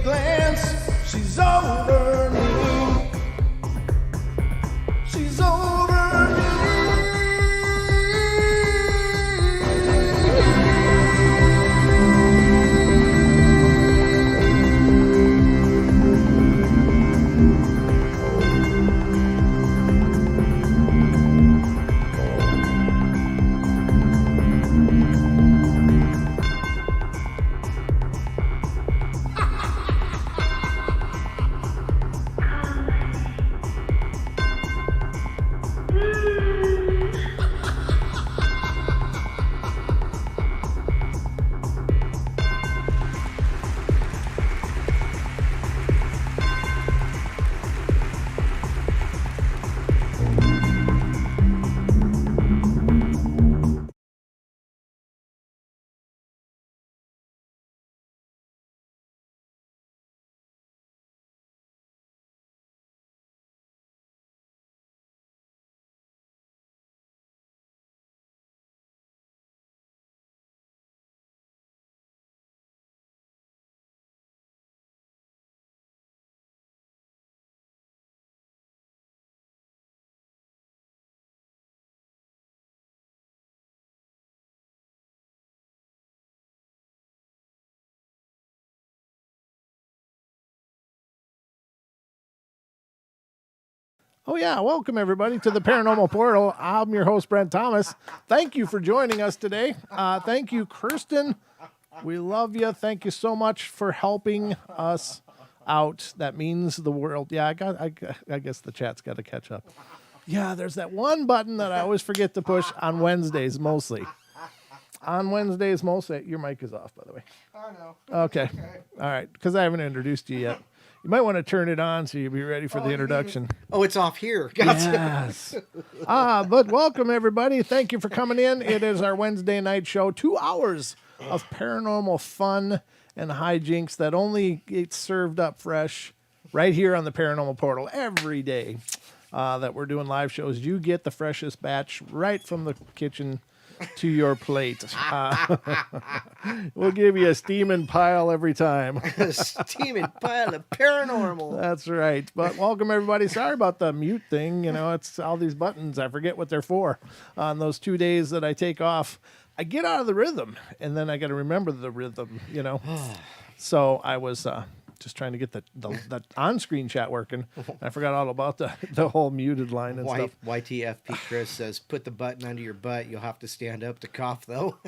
glance. She's over me. She's over me. Oh, yeah. Welcome, everybody, to the Paranormal Portal. I'm your host, Brent Thomas. Thank you for joining us today. Thank you, Kirsten. We love you. Thank you so much for helping us out. That means the world. Yeah, I guess the chat's got to catch up. Yeah, there's that one button that I always forget to push on Wednesdays, mostly. On Wednesdays, mostly. Your mic is off, by the way. I know. Okay. All right, because I haven't introduced you yet. You might want to turn it on so you'll be ready for the introduction. Oh, it's off here. Gotcha. Yes. But welcome, everybody. Thank you for coming in. It is our Wednesday night show. 2 hours of paranormal fun and hijinks that only gets served up fresh right here on the Paranormal Portal every day that we're doing live shows. You get the freshest batch right from the kitchen to your plate. We'll give you a steaming pile every time. A steaming pile of paranormal. That's right. But welcome, everybody. Sorry about the mute thing. You know, it's all these buttons. I forget what they're for. On those 2 days that I take off, I get out of the rhythm, and then I got to remember the rhythm, you know. So I was just trying to get the on-screen chat working. I forgot all about the whole muted line and stuff. YTFP Chris says, put the button under your butt. You'll have to stand up to cough, though.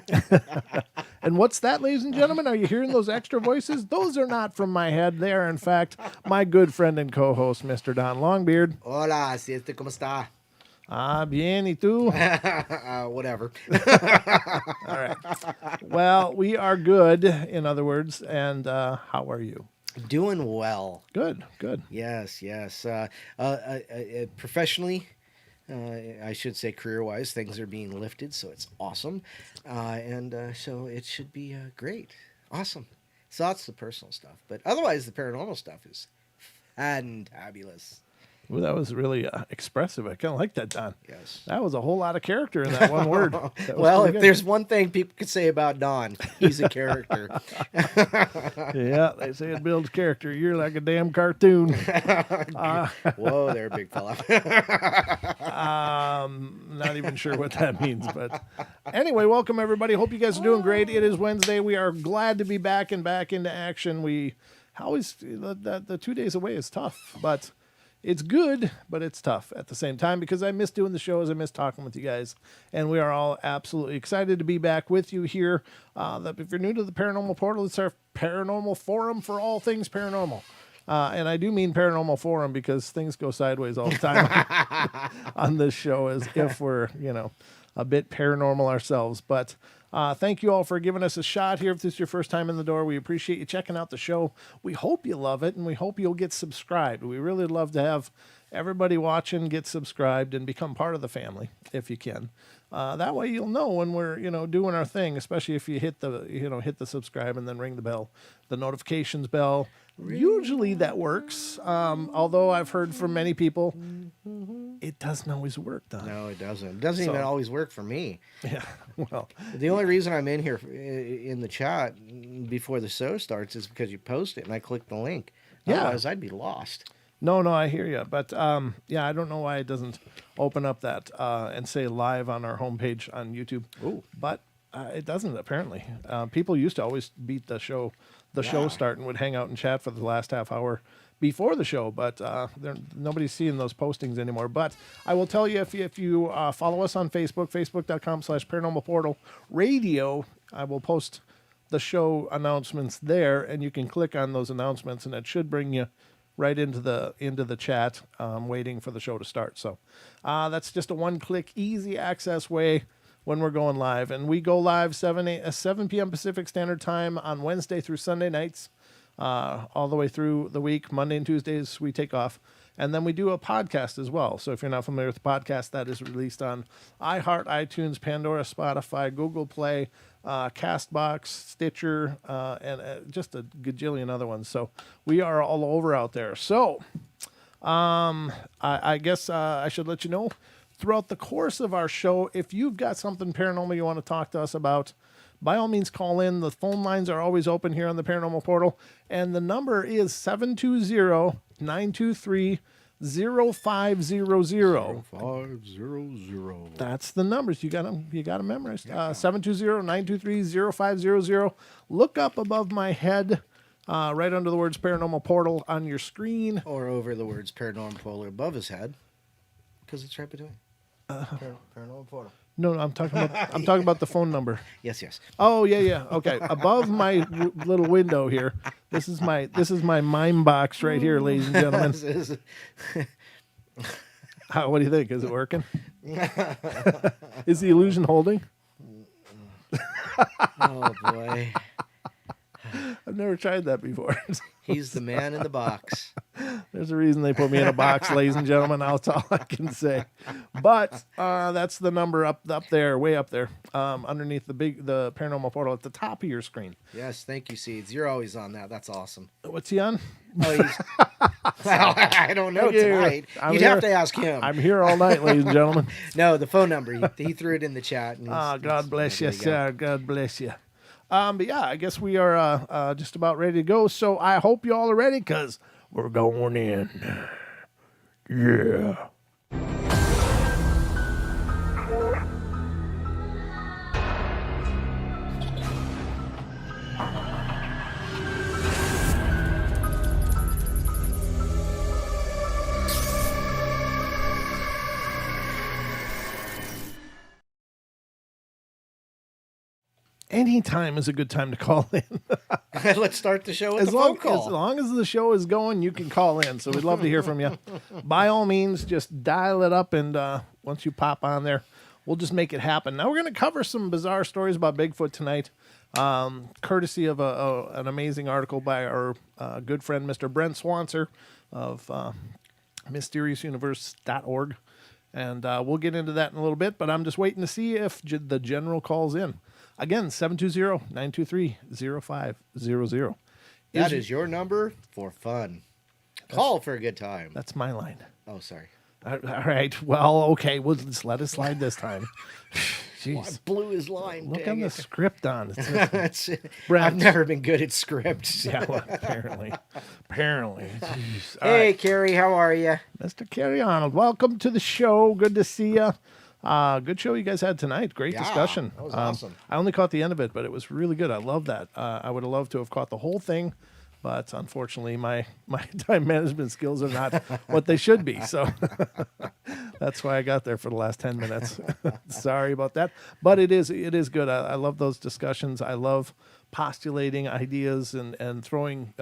And what's that, ladies and gentlemen? Are you hearing those extra voices? Those are not from my head. They are, in fact, my good friend and co-host, Mr. Don Longbeard. Hola, ¿cómo está? Bien, ¿y tú? Whatever. All right. Well, we are good, in other words. And how are you? Doing well. Good. Yes. Professionally, I should say career-wise, things are being lifted, so it's awesome. So it should be great. Awesome. So that's the personal stuff. But otherwise, the paranormal stuff is fantabulous. Well, that was really expressive. I kind of like that, Don. Yes. That was a whole lot of character in that one word. Well, if there's one thing people could say about Don, he's a character. Yeah, they say it builds character. You're like a damn cartoon. Whoa there, big fella. Not even sure what that means. But anyway, welcome, everybody. Hope you guys are doing great. It is Wednesday. We are glad to be back into action. We always, the 2 days away is tough, but it's good, but it's tough at the same time because I miss doing the shows. I miss talking with you guys. And we are all absolutely excited to be back with you here. If you're new to the Paranormal Portal, it's our paranormal forum for all things paranormal. And I do mean paranormal forum because things go sideways all the time on this show as if we're, a bit paranormal ourselves. But thank you all for giving us a shot here. If this is your first time in the door, we appreciate you checking out the show. We hope you love it, and we hope you'll get subscribed. We really love to have everybody watching get subscribed and become part of the family if you can. That way you'll know when we're, doing our thing, especially if you hit the subscribe and then ring the bell, the notifications bell. Usually that works. Although I've heard from many people, it doesn't always work, Don. No, it doesn't. It doesn't even always work for me. Yeah, well. The only reason I'm in here in the chat before the show starts is because you post it and I click the link. Yeah. Otherwise, I'd be lost. No, I hear you. But, I don't know why it doesn't open up that and say live on our homepage on YouTube. Ooh. But it doesn't, apparently. People used to always beat the show start and would hang out and chat for the last half hour before the show, but nobody's seeing those postings anymore. But I will tell you, if you follow us on Facebook, facebook.com/Paranormal Portal Radio, I will post the show announcements there, and you can click on those announcements, and it should bring you right into the chat, waiting for the show to start. So that's just a one-click, easy access way when we're going live. And we go live 7 p.m. Pacific Standard Time on Wednesday through Sunday nights, all the way through the week. Monday and Tuesdays we take off. And then we do a podcast as well. So if you're not familiar with the podcast, that is released on iHeart, iTunes, Pandora, Spotify, Google Play, Castbox, Stitcher, and just a gajillion other ones. So we are all over out there. So I guess I should let you know, throughout the course of our show, if you've got something paranormal you want to talk to us about, by all means, call in. The phone lines are always open here on the Paranormal Portal. And the number is 720-923-0500. 0500. That's the numbers. You got them memorized. 720-923-0500. Look up above my head, right under the words Paranormal Portal on your screen. Or over the words Paranormal Portal above his head, because it's right between. Paranormal Portal. No, I'm talking about the phone number. Yes. Oh, yeah. Okay. Above my little window here. This is my mime box right here, ladies and gentlemen. What do you think? Is it working? Is the illusion holding? Oh boy. I've never tried that before. He's the man in the box. There's a reason they put me in a box, ladies and gentlemen. That's all I can say. But that's the number up there, way up there, underneath the Paranormal Portal at the top of your screen. Yes, thank you, Seeds. You're always on that. That's awesome. What's he on? Oh, he's... Well, I don't know tonight. You'd have to ask him. I'm here all night, ladies and gentlemen. No, the phone number. He threw it in the chat. And God bless you, sir. God bless you. But yeah, I guess we are just about ready to go. So I hope you all are ready, because we're going in. Yeah. Anytime is a good time to call in. Let's start the show with a phone call. As long as the show is going, you can call in. So we'd love to hear from you. By all means, just dial it up, and once you pop on there, we'll just make it happen. Now we're going to cover some bizarre stories about Bigfoot tonight, courtesy of an amazing article by our good friend, Mr. Brent Swanser of MysteriousUniverse.org. And we'll get into that in a little bit, but I'm just waiting to see if the general calls in. Again, 720-923-0500. That is your number for fun. Call for a good time. That's my line. Oh, sorry. All right. Well, okay. We'll just let it slide this time. Jeez. Well, I blew his line. Look on the script on. I've never been good at scripts. Yeah, well, apparently. Jeez. Hey, right. Carrie, how are you? Mr. Carrie Arnold, welcome to the show. Good to see you. Good show you guys had tonight. Great discussion. That was awesome. I only caught the end of it, but it was really good. I love that. I would have loved to have caught the whole thing, but unfortunately, my time management skills are not what they should be. So that's why I got there for the last 10 minutes. Sorry about that, but it is good. I love those discussions. I love postulating ideas and throwing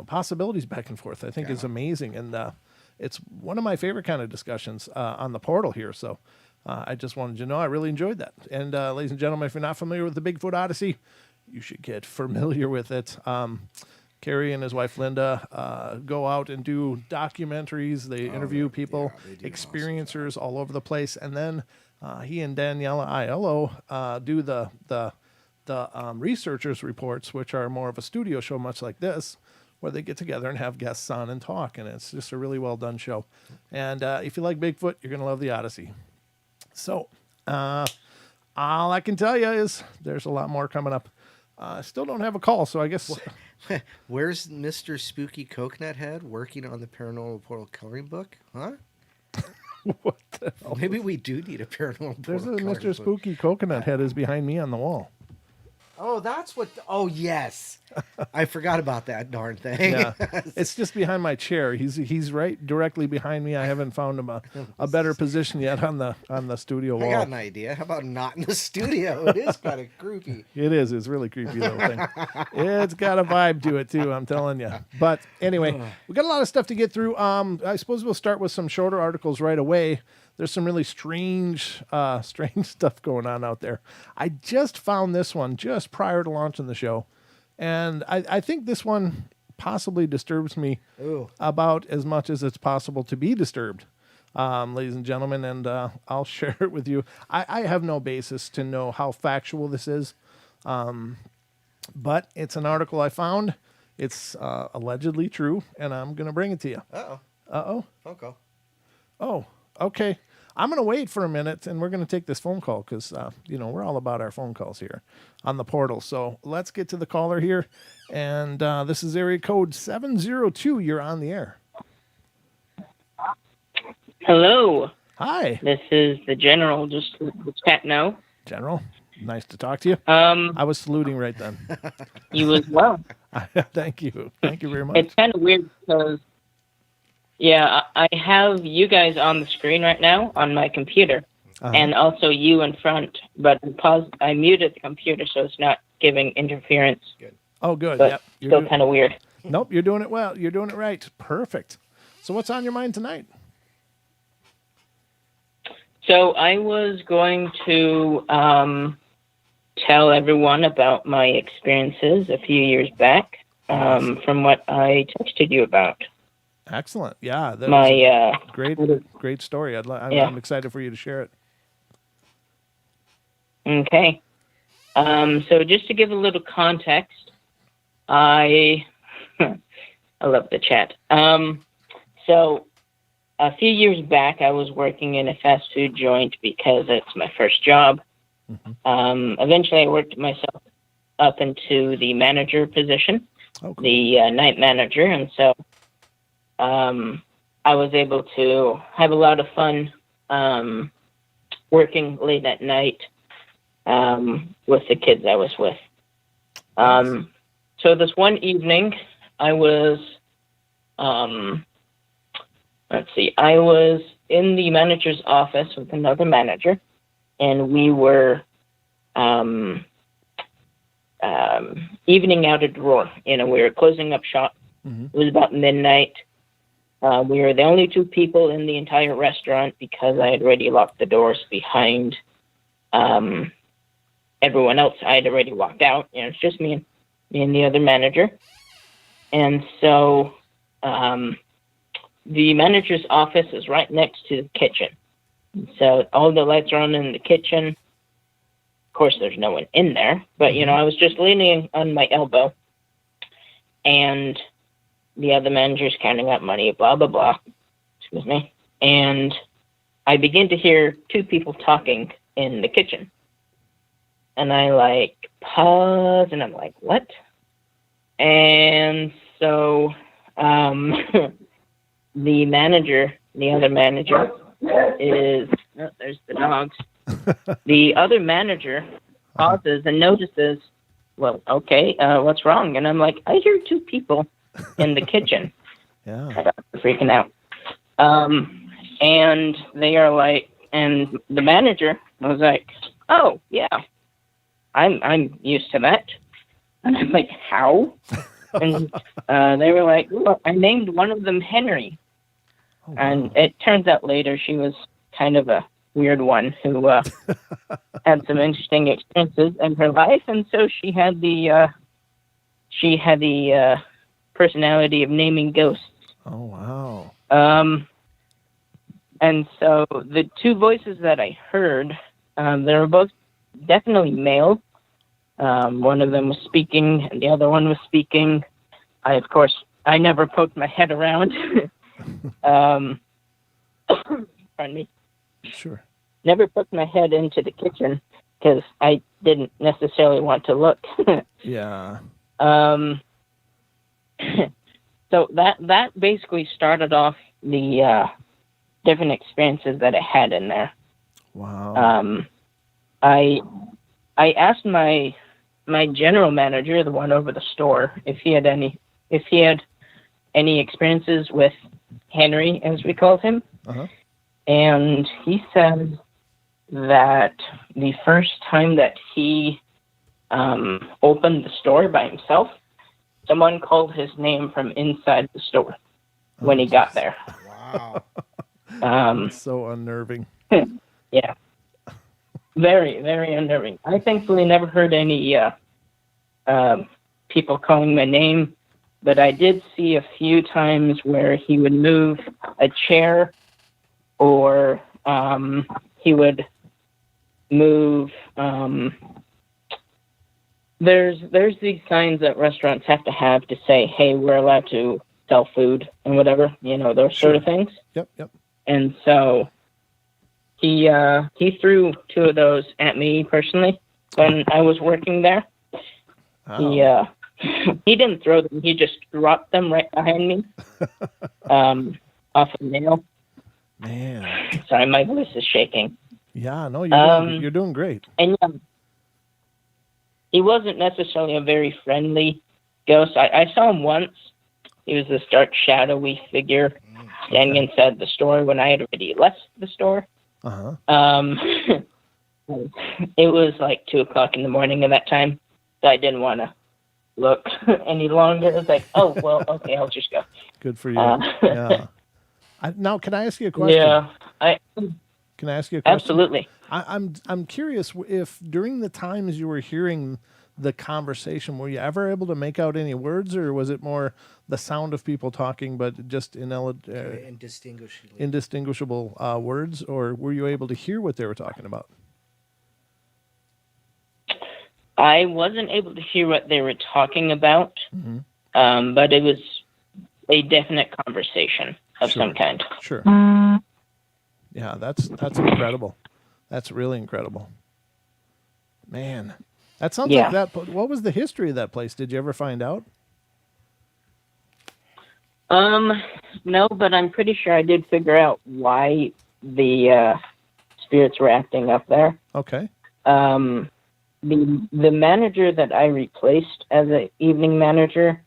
possibilities back and forth. I think is amazing, and it's one of my favorite kind of discussions on the portal here. So I just wanted you to know I really enjoyed that. And ladies and gentlemen, if you're not familiar with the Bigfoot Odyssey, you should get familiar with it. Kerry and his wife Linda go out and do documentaries. They interview people, experiencers all over the place, and then He and Daniela Aiello do the researchers reports, which are more of a studio show, much like this, where they get together and have guests on and talk, and it's just a really well done show. And if you like Bigfoot, you're gonna love the Odyssey. So all I can tell you is there's a lot more coming up. I still don't have a call, so I guess. Where's Mr. Spooky Coconut Head working on the Paranormal Portal coloring book? Huh? What the hell? Maybe we do need a Paranormal There's a Portal coloring Mr. book. Spooky Coconut Head is behind me on the wall. Oh, that's what. Oh, yes. I forgot about that darn thing. Yeah, it's just behind my chair. He's right directly behind me. I haven't found him a better position yet on the studio wall. I got an idea. How about not in the studio? It is kind of creepy. It is. It's really creepy little thing. It's got a vibe to it too, I'm telling you. But anyway, we got a lot of stuff to get through. I suppose we'll start with some shorter articles right away. There's some really strange stuff going on out there. I just found this one just prior to launching the show, and I think this one possibly disturbs me about as much as it's possible to be disturbed, ladies and gentlemen, and I'll share it with you. I have no basis to know how factual this is, but it's an article I found. It's allegedly true, and I'm going to bring it to you. Uh-oh. Uh-oh. Phone call. Oh, okay. I'm going to wait for a minute, and we're going to take this phone call because, we're all about our phone calls here on the portal. So let's get to the caller here. And this is area code 702. You're on the air. Hello. Hi. This is the General, just the chat now. General, nice to talk to you. I was saluting right then. You as well. Thank you. Thank you very much. It's kind of weird because, I have you guys on the screen right now on my computer, and also you in front, but I muted the computer so it's not giving interference. Good. Oh, good. But Yep. still kind of weird. Nope, you're doing it well. You're doing it right. Perfect. So what's on your mind tonight? So I was going to tell everyone about my experiences a few years back from what I texted you about. Excellent. Yeah. That My was great story. I'm excited for you to share it. Okay. So just to give a little context, I love the chat. So a few years back, I was working in a fast food joint because it's my first job. Mm-hmm. Eventually, I worked myself up into the manager position, the night manager, and so I was able to have a lot of fun working late at night with the kids I was with. So this one evening, I was, I was in the manager's office with another manager, and we were evening out a drawer. We were closing up shop. Mm-hmm. It was about midnight. We were the only two people in the entire restaurant because I had already locked the doors behind everyone else. I had already walked out. It's just me and the other manager. And so the manager's office is right next to the kitchen. So all the lights are on in the kitchen. Of course, there's no one in there. But, I was just leaning on my elbow. And the other manager's counting out money, blah, blah, blah. Excuse me. And I begin to hear two people talking in the kitchen. And I, pause, and I'm like, what? And so the other manager is, there's the dogs. The other manager pauses and notices, well, okay, what's wrong? And I'm like, I hear two people in the kitchen. Yeah. I got freaking out. And they are like, and the manager was like, oh, yeah, I'm used to that. And I'm like, how? And they were like, look, I named one of them Henry. Oh, wow. And it turns out later she was kind of a weird one who had some interesting experiences in her life, and so she had the personality of naming ghosts. Oh, wow. And so the two voices that I heard, they were both definitely male. One of them was speaking, and the other one was speaking. Of course, I never poked my head around. Pardon me. Sure. Never poked my head into the kitchen because I didn't necessarily want to look. Yeah. So that basically started off the different experiences that I had in there. Wow. I asked my general manager, the one over the store, if he had any experiences with Henry, as we called him. Uh-huh. And he said that the first time that he opened the store by himself, someone called his name from inside the store when he got there. Wow. So unnerving. Yeah. Very, very unnerving. I thankfully never heard any people calling my name, but I did see a few times where he would move a chair, or he would move. There's these signs that restaurants have to have to say, "Hey, we're allowed to sell food," and whatever, those sort of things. Yep. And so he threw two of those at me personally when I was working there. Wow. He didn't throw them; he just dropped them right behind me, off a nail. Man. Sorry, my voice is shaking. Yeah, no, you're doing great. And he wasn't necessarily a very friendly ghost. I saw him once. He was this dark, shadowy figure standing inside the store when I had already left the store. Uh-huh. It was like 2:00 in the morning at that time, so I didn't want to look any longer. It was like, oh, well, okay, I'll just go. Good for you. Yeah. Now, can I ask you a question? Yeah, Can I ask you a question? absolutely. I'm curious if during the times you were hearing the conversation, were you ever able to make out any words, or was it more the sound of people talking, but just indistinguishable words, or were you able to hear what they were talking about? I wasn't able to hear what they were talking about, but it was a definite conversation of some kind. Sure. Yeah, that's incredible. That's really incredible. Man, that sounds like that. What was the history of that place? Did you ever find out? No, but I'm pretty sure I did figure out why the spirits were acting up there. Okay. The manager that I replaced as an evening manager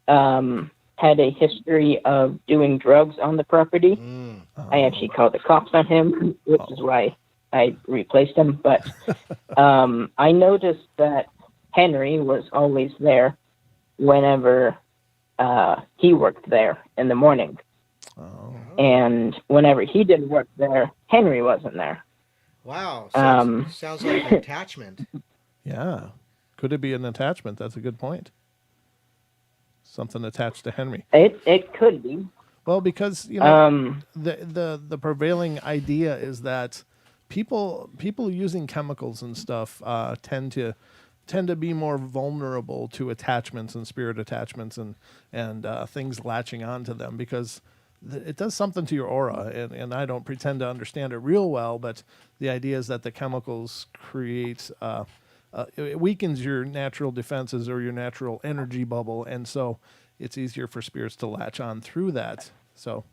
had a history of doing drugs on the property. I actually called the cops on him, which is why I replaced him. But I noticed that Henry was always there whenever he worked there in the morning. Oh. And whenever he didn't work there, Henry wasn't there. Wow. Sounds like an attachment. Yeah. Could it be an attachment? That's a good point. Something attached to Henry. It could be. Well, because the prevailing idea is that people using chemicals and stuff tend to be more vulnerable to attachments and spirit attachments and things latching onto them, because it does something to your aura, and I don't pretend to understand it real well, but the idea is that the chemicals create it weakens your natural defenses or your natural energy bubble, and so it's easier for spirits to latch on through that. So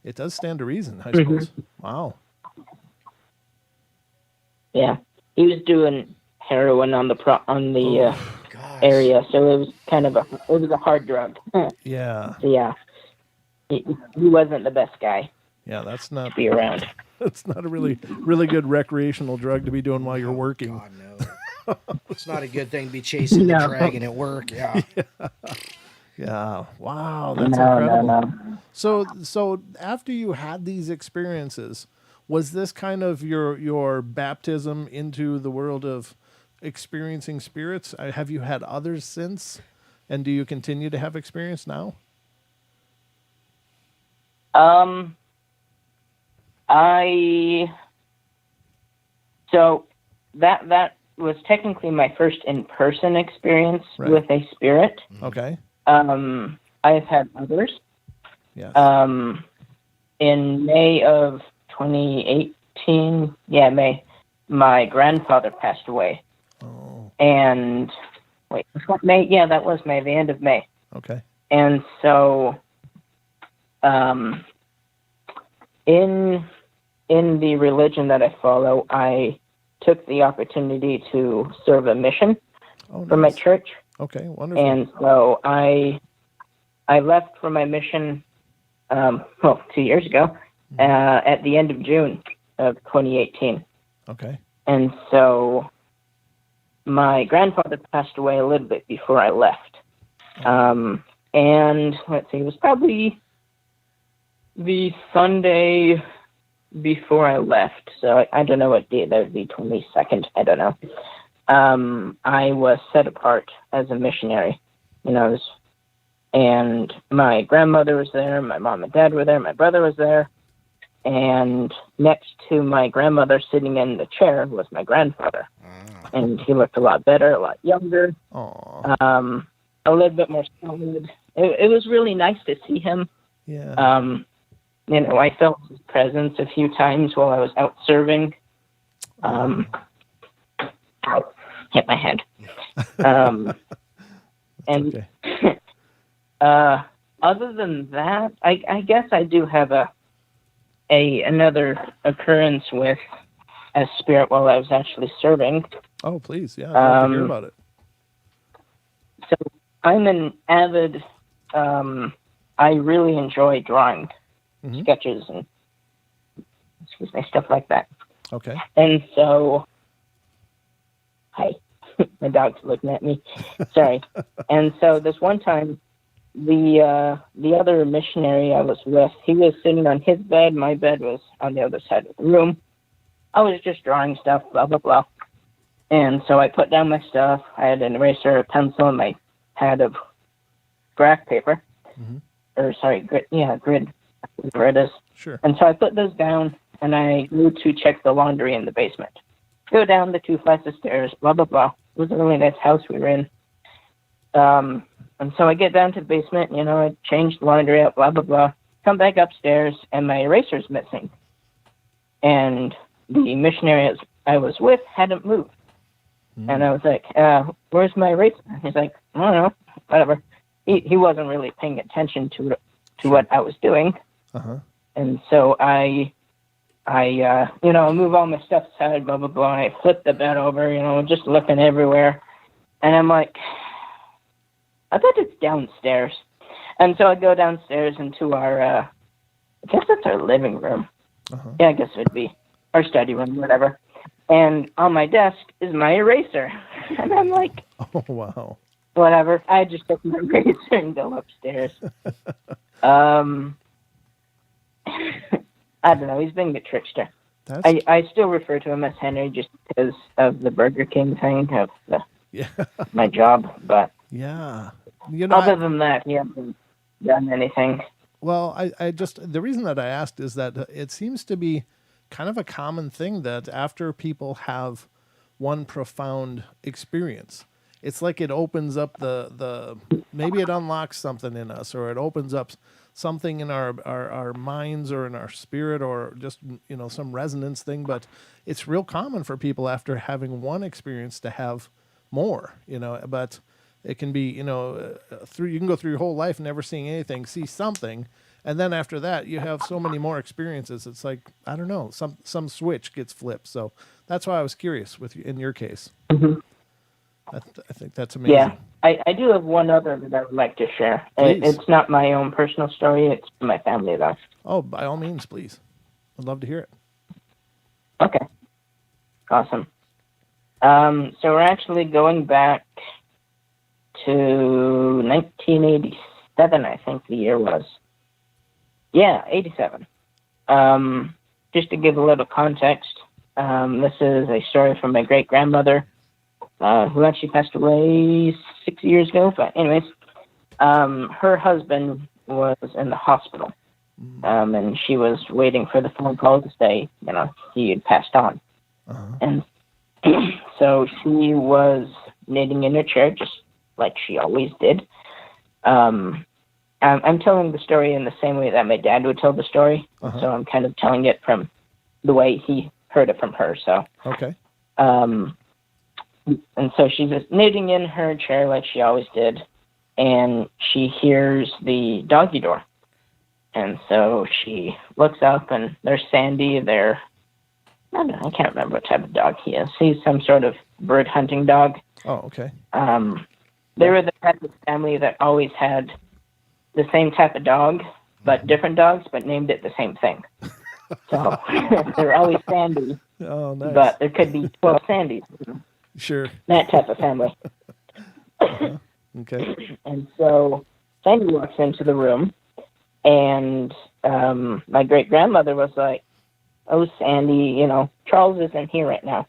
it does stand to reason, I suppose. Wow. Yeah, he was doing heroin on the area, so it was kind of a hard drug. Yeah. So yeah, he wasn't the best guy. Yeah, that's not to be around. That's not a really good recreational drug to be doing while you're working. God, no. It's not a good thing to be chasing the dragon at work. Yeah. Yeah. Wow, that's incredible. No. So after you had these experiences, was this kind of your baptism into the world of experiencing spirits? Have you had others since? And do you continue to have experience now? So that was technically my first in-person experience Right. with a spirit. Okay. I've had others. Yes. In May of 2018, May, my grandfather passed away. Oh. And wait, was that May? Yeah, that was May, the end of May. Okay. And so, in the religion that I follow, I took the opportunity to serve a mission for my nice. church. Okay. Wonderful. And so I left for my mission, 2 years ago, at the end of June of 2018. Okay. And so my grandfather passed away a little bit before I left. And let's see, it was probably the Sunday before I left. So I don't know what date that would be, 22nd. I don't know. I was set apart as a missionary, and my grandmother was there, my mom and dad were there, my brother was there, and next to my grandmother sitting in the chair was my grandfather. And he looked a lot better, a lot younger, Aww. a little bit more solid. It was really nice to see him. Yeah. I felt his presence a few times while I was out serving. I hit my head. And okay. Other than that, I guess I do have another occurrence with a spirit while I was actually serving. Oh, please. Yeah. I'd love to hear about it. So I'm an avid, I really enjoy drawing sketches and stuff like that. Okay. And so, hi, my dog's looking at me. Sorry. And so this one time, the other missionary I was with, he was sitting on his bed. My bed was on the other side of the room. I was just drawing stuff, blah, blah, blah. And so I put down my stuff. I had an eraser, a pencil, and my pad of graph paper. Or, sorry, grid, whatever it is. Sure. And so I put those down, and I go to check the laundry in the basement. Go down the 2 flights of stairs, blah, blah, blah. It was a really nice house we were in. And so I get down to the basement, I change the laundry out, blah, blah, blah. Come back upstairs, and my eraser's missing. And the missionary I was with hadn't moved. And I was like, where's my eraser? He's like, I don't know, whatever. He wasn't really paying attention to what I was doing. And so I move all my stuff aside, blah, blah, blah. I flip the bed over, just looking everywhere. And I'm like, I bet it's downstairs. And so I go downstairs into our, I guess that's our living room. Yeah, I guess it would be our study room, whatever. And on my desk is my eraser. And I'm like, oh, wow. Whatever. I just took my eraser and go upstairs. I don't know. He's being a trickster. I still refer to him as Henry just because of the Burger King thing of my job. But yeah, other than that, he hasn't done anything. Well, I just, the reason that I asked is that it seems to be kind of a common thing that after people have one profound experience, it's like it opens up maybe it unlocks something in us, or it opens up something in our minds or in our spirit, or just, some resonance thing. But it's real common for people after having one experience to have more, but it can be, you can go through your whole life never seeing anything, see something, and then after that you have so many more experiences. It's like, I don't know, some switch gets flipped. So that's why I was curious with you in your case. I think that's amazing. Yeah, I do have one other that I would like to share. It's not my own personal story. It's my family, though. Oh, by all means, please. I'd love to hear it. Okay. Awesome. So we're actually going back to 1987, I think the year was. Yeah, 87. Just to give a little context, this is a story from my great-grandmother, who actually passed away 6 years ago. But anyways, her husband was in the hospital. And she was waiting for the phone call to say, he had passed on. And so she was knitting in her chair, just like she always did. I'm telling the story in the same way that my dad would tell the story. So I'm kind of telling it from the way he heard it from her. So, Okay. And so she's just knitting in her chair like she always did. And she hears the doggy door. And so she looks up, and there's Sandy there. I can't remember what type of dog he is. He's some sort of bird hunting dog. Oh, okay. They were the type of family that always had the same type of dog, but different dogs, but named it the same thing. So they're always Sandy. Oh, nice. But there could be 12 Sandys. Sure. That type of family. Okay. And so Sandy walks into the room, and my great-grandmother was like, "Oh, Sandy, Charles isn't here right now."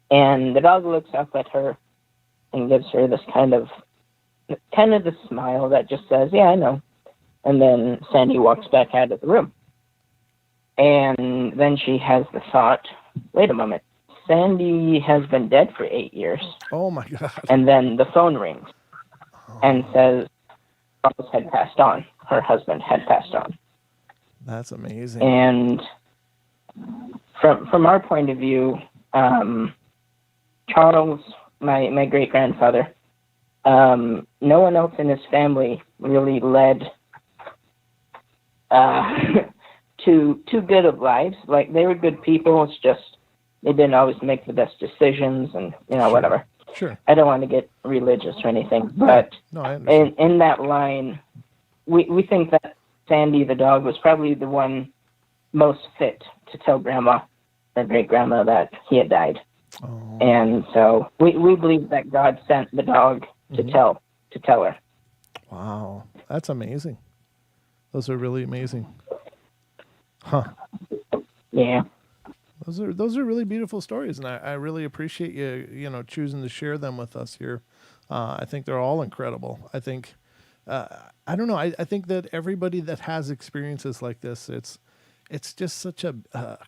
And the dog looks up at her and gives her this kind of the smile that just says, "Yeah, I know." And then Sandy walks back out of the room. And then she has the thought, wait a moment, Sandy has been dead for 8 years. Oh, my God. And then the phone rings and says Charles had passed on. Her husband had passed on. That's amazing. And from our point of view, Charles, my great-grandfather, no one else in his family really led too good of lives. Like, they were good people. It's just they didn't always make the best decisions, and Sure. whatever. Sure. I don't want to get religious or anything, but No, I understand. in that line, we think that Sandy the dog was probably the one most fit to tell Grandma, or great-grandma, that he had died. Oh. And so we believe that God sent the dog to tell her. Wow. That's amazing. Those are really amazing. Huh. Yeah. Those are really beautiful stories, and I really appreciate you choosing to share them with us here. I think they're all incredible. I think I don't know. I think that everybody that has experiences like this, it's just such a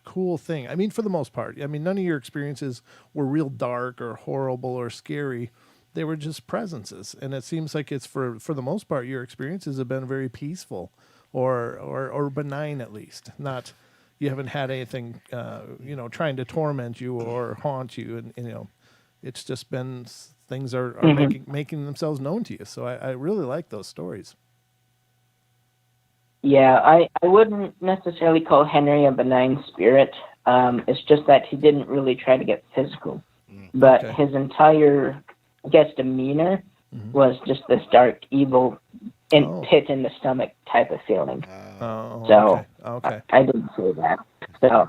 cool thing. I mean, for the most part. I mean, none of your experiences were real dark or horrible or scary. They were just presences, and it seems like it's for the most part your experiences have been very peaceful or benign, at least. Not you haven't had anything trying to torment you or haunt you, and it's just been things are making themselves known to you. So I really like those stories. Yeah, I wouldn't necessarily call Henry a benign spirit. It's just that he didn't really try to get physical. But Okay. his entire, demeanor was just this dark, evil, pit in the stomach type of feeling. Oh, So okay. I didn't say that. So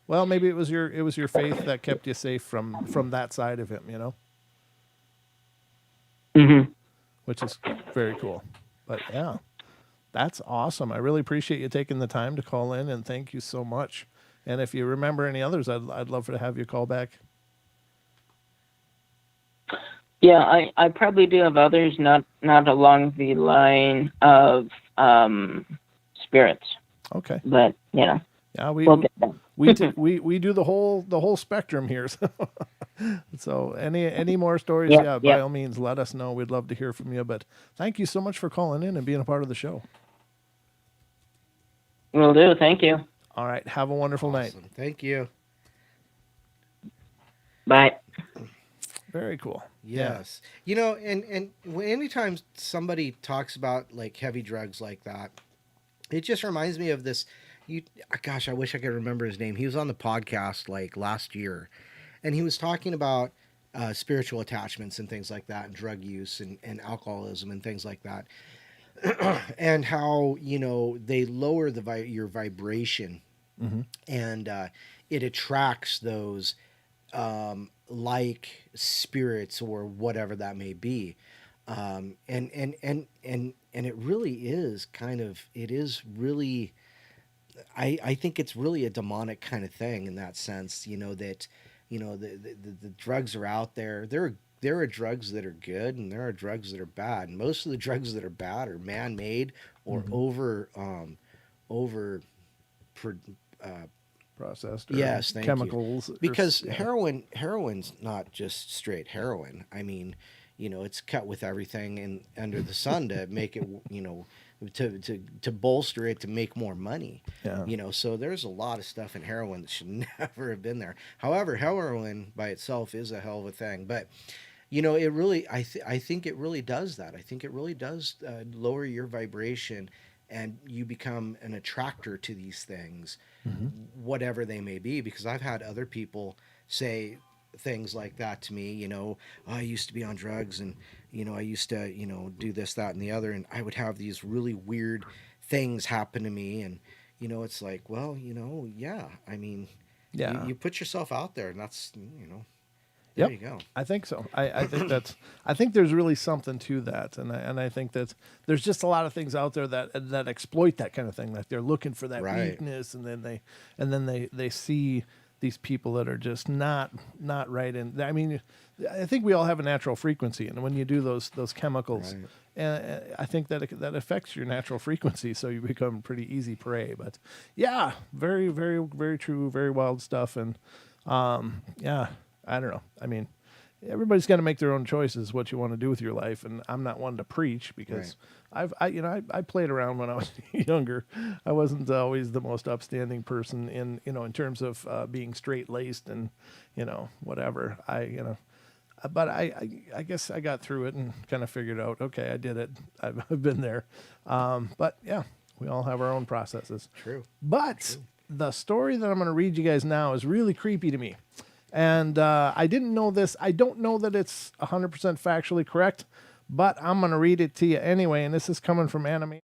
Well, maybe it was your faith that kept you safe from that side of him, which is very cool. But yeah, that's awesome. I really appreciate you taking the time to call in, and thank you so much. And if you remember any others, I'd love to have you call back. yeah, I probably do have others, not along the line of spirits, Okay. but Yeah, we'll get them. we do the whole spectrum here. So any more stories? Yep, Yeah, by yep. all means, let us know. We'd love to hear from you. But thank you so much for calling in and being a part of the show. Will do. Thank you. All right, have a wonderful night. Awesome. Thank you. Bye. Very cool. Yes. And anytime somebody talks about like heavy drugs like that, it just reminds me of this. Gosh, I wish I could remember his name. He was on the podcast like last year, and he was talking about spiritual attachments and things like that, and drug use and alcoholism and things like that, and how they lower your vibration, and it attracts those like spirits or whatever that may be, and it really is really. I think it's really a demonic kind of thing in that sense, that the drugs are out there. There are drugs that are good and there are drugs that are bad. And most of the drugs that are bad are man-made or over. Pro- Processed. Or yes, thank chemicals. you. Because yeah. heroin's not just straight heroin. I mean, it's cut with everything under the sun to make it, to bolster it to make more money. Yeah. So there's a lot of stuff in heroin that should never have been there. However, heroin by itself is a hell of a thing, but it really, I think it really does that. I think it really does lower your vibration, and you become an attractor to these things, whatever they may be. Because I've had other people say things like that to me. Oh, I used to be on drugs, and I used to do this, that, and the other, and I would have these really weird things happen to me, and it's like, well, yeah, I mean, Yeah. you put yourself out there, and that's Yep. there you go. I think so. I think I think there's really something to that, and I think that there's just a lot of things out there that exploit that kind of thing. Like they're looking for that Right. weakness, and then they see these people that are just not right. And I mean, I think we all have a natural frequency, and when you do those chemicals, Right. I think that that affects your natural frequency, so you become pretty easy prey. But yeah, very, very, very true, very wild stuff, and yeah. I don't know. I mean, everybody's got to make their own choices what you want to do with your life, and I'm not one to preach because I played around when I was younger. I wasn't always the most upstanding person in terms of being straight laced and whatever. But I guess I got through it and kind of figured out, okay, I did it. I've been there. But yeah, we all have our own processes. True. But the story that I'm going to read you guys now is really creepy to me. And I didn't know this. I don't know that it's 100% factually correct, but I'm going to read it to you anyway. And this is coming from Anime.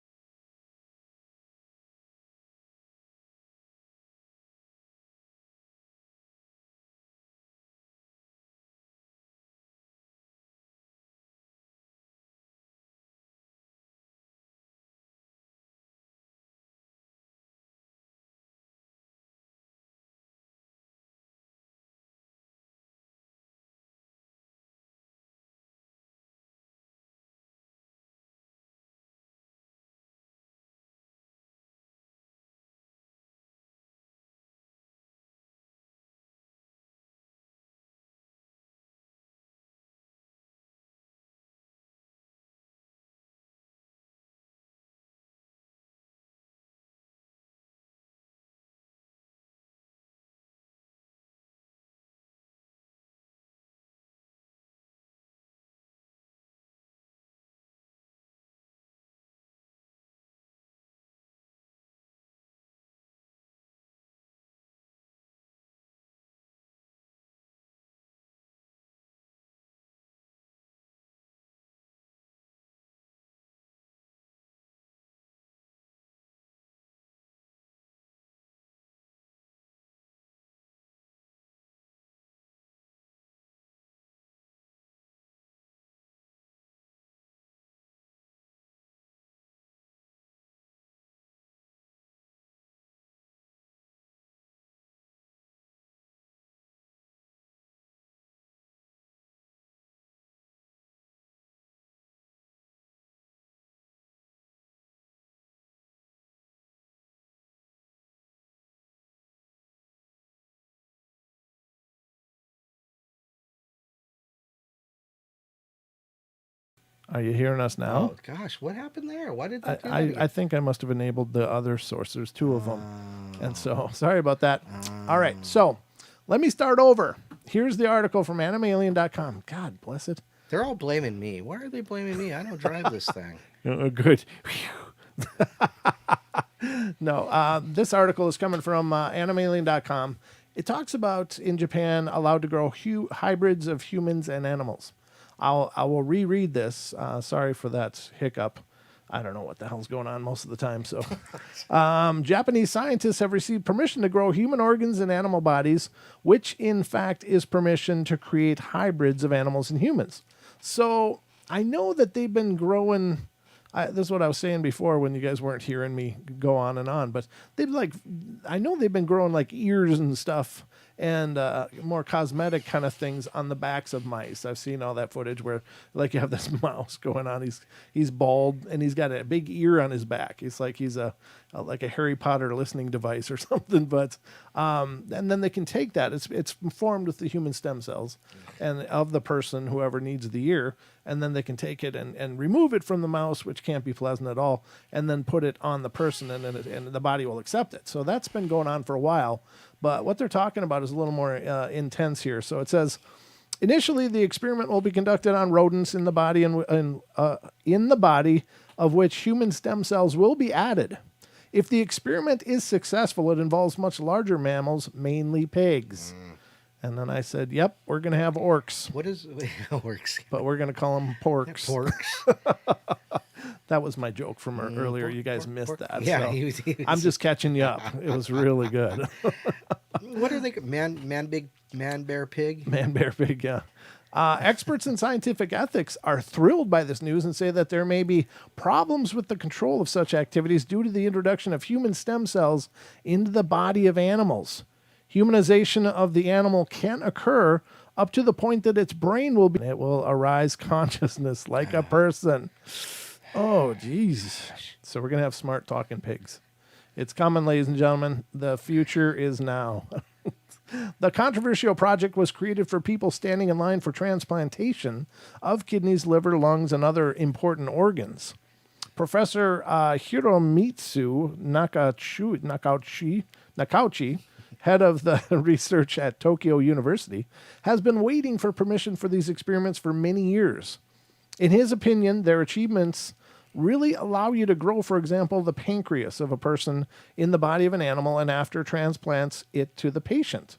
Are you hearing us now? Oh gosh, what happened there? Why did that do that I again? think I must have enabled the other source. There's two of them. And so, sorry about that. All right. So, let me start over. Here's the article from animealien.com. God bless it. They're all blaming me. Why are they blaming me? I don't drive this thing. Good. No, this article is coming from animealien.com. It talks about in Japan allowed to grow hybrids of humans and animals. I will reread this. Sorry for that hiccup. I don't know what the hell's going on most of the time. So, Japanese scientists have received permission to grow human organs in animal bodies, which in fact is permission to create hybrids of animals and humans. So I know that they've been growing. This is what I was saying before when you guys weren't hearing me go on and on. But I know they've been growing like ears and stuff and more cosmetic kind of things on the backs of mice. I've seen all that footage where, like, you have this mouse going on. He's bald and he's got a big ear on his back. It's like he's like a Harry Potter listening device or something. But and then they can take that. It's formed with the human stem cells and of the person, whoever needs the ear, and then they can take it and remove it from the mouse, which can't be pleasant at all, and then put it on the person, and then and the body will accept it. So that's been going on for a while. But what they're talking about is a little more intense here. So it says, initially, the experiment will be conducted on rodents in the body in the body of which human stem cells will be added. If the experiment is successful, it involves much larger mammals, mainly pigs. And then I said, yep, we're going to have orcs. What is orcs? But we're going to call them porks. Porks. That was my joke from earlier. You guys missed that. Yeah, so he was I'm just catching you up. It was really good. What are they? Man, bear, pig. Man, bear, pig, yeah. Experts in scientific ethics are thrilled by this news and say that there may be problems with the control of such activities due to the introduction of human stem cells into the body of animals. Humanization of the animal can occur up to the point that its brain will arise consciousness like a person. Oh, geez. So we're going to have smart talking pigs. It's coming, ladies and gentlemen. The future is now. The controversial project was created for people standing in line for transplantation of kidneys, liver, lungs, and other important organs. Professor Hiromitsu Nakauchi, head of the research at Tokyo University, has been waiting for permission for these experiments for many years. In his opinion, their achievements really allow you to grow, for example, the pancreas of a person in the body of an animal and after transplants it to the patient.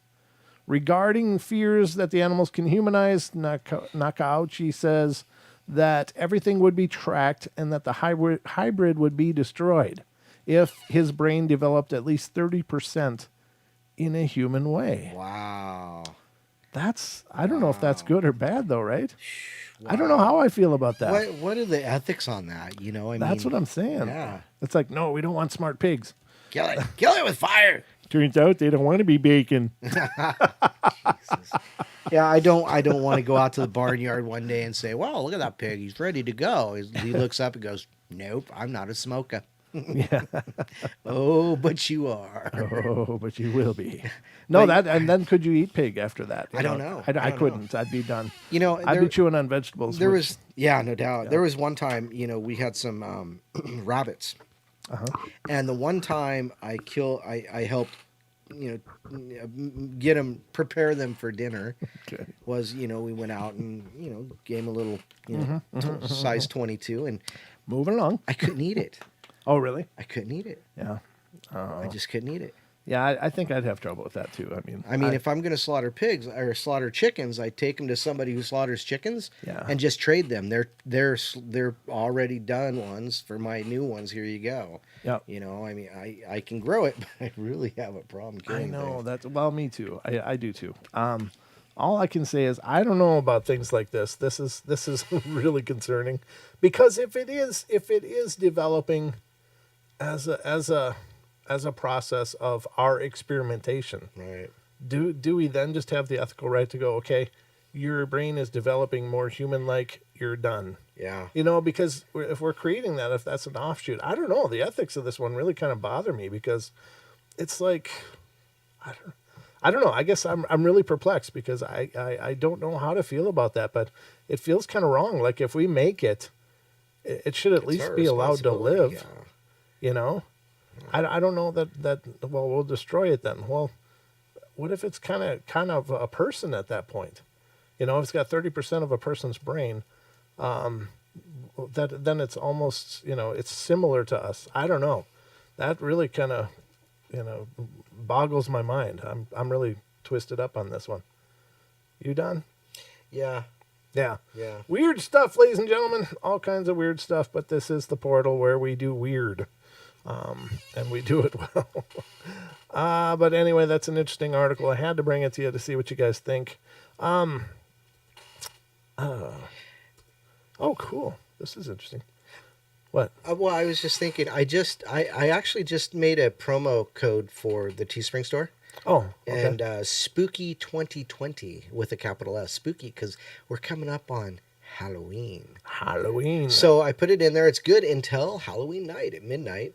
Regarding fears that the animals can humanize, Nakauchi says that everything would be tracked and that the hybrid would be destroyed if his brain developed at least 30% in a human way. Wow. I don't know if that's good or bad, though, right? Wow. I don't know how I feel about that. What are the ethics on that? That's what I'm saying. Yeah. It's like, no, we don't want smart pigs. Kill it with fire. Turns out they don't want to be bacon. Yeah, I don't want to go out to the barnyard one day and say, "Wow, look at that pig. He's ready to go." He looks up and goes, "Nope, I'm not a smoker." Yeah. Oh, but you are. Oh, but you will be. No, and then could you eat pig after that? I don't know. I couldn't. Know. I'd be done. I'd be chewing on vegetables. No doubt. Yeah. There was one time, we had some rabbits. Uh-huh. And the one time I helped, get them, prepare them for dinner. Okay. Was, we went out and, gave them a little, size 22 and moving along. I couldn't eat it. Oh, really? I couldn't eat it. Yeah. I just couldn't eat it. Yeah, I think I'd have trouble with that too. I mean, if I'm going to slaughter pigs or slaughter chickens, I take them to somebody who slaughters chickens and just trade them. They're already done ones for my new ones. Here you go. Yeah. I can grow it, but I really have a problem killing things. I know that's me too. I do too. All I can say is I don't know about things like this. This is really concerning because if it is developing as a process of our experimentation, right? Do we then just have the ethical right to go, okay, your brain is developing more human-like, you're done? Yeah. Because if we're creating that, if that's an offshoot, I don't know. The ethics of this one really kind of bother me because it's like, I don't know. I guess I'm really perplexed because I don't know how to feel about that, but it feels kind of wrong. Like if we make it should at least be allowed to live, I don't know that we'll destroy it then. Well, what if it's kind of a person at that point? If it's got 30% of a person's brain, then it's almost, it's similar to us. I don't know. That really kind of, boggles my mind. I'm really twisted up on this one. You done? Yeah. Yeah. Yeah. Weird stuff, ladies and gentlemen. All kinds of weird stuff, but this is the portal where we do weird. And we do it well. But anyway, that's an interesting article. I had to bring it to you to see what you guys think. Oh, cool. This is interesting. What? Well, I was just thinking, I actually just made a promo code for the Teespring store. Oh, okay. And Spooky 2020 with a capital S. Spooky, because we're coming up on Halloween. Halloween. So I put it in there. It's good until Halloween night at midnight.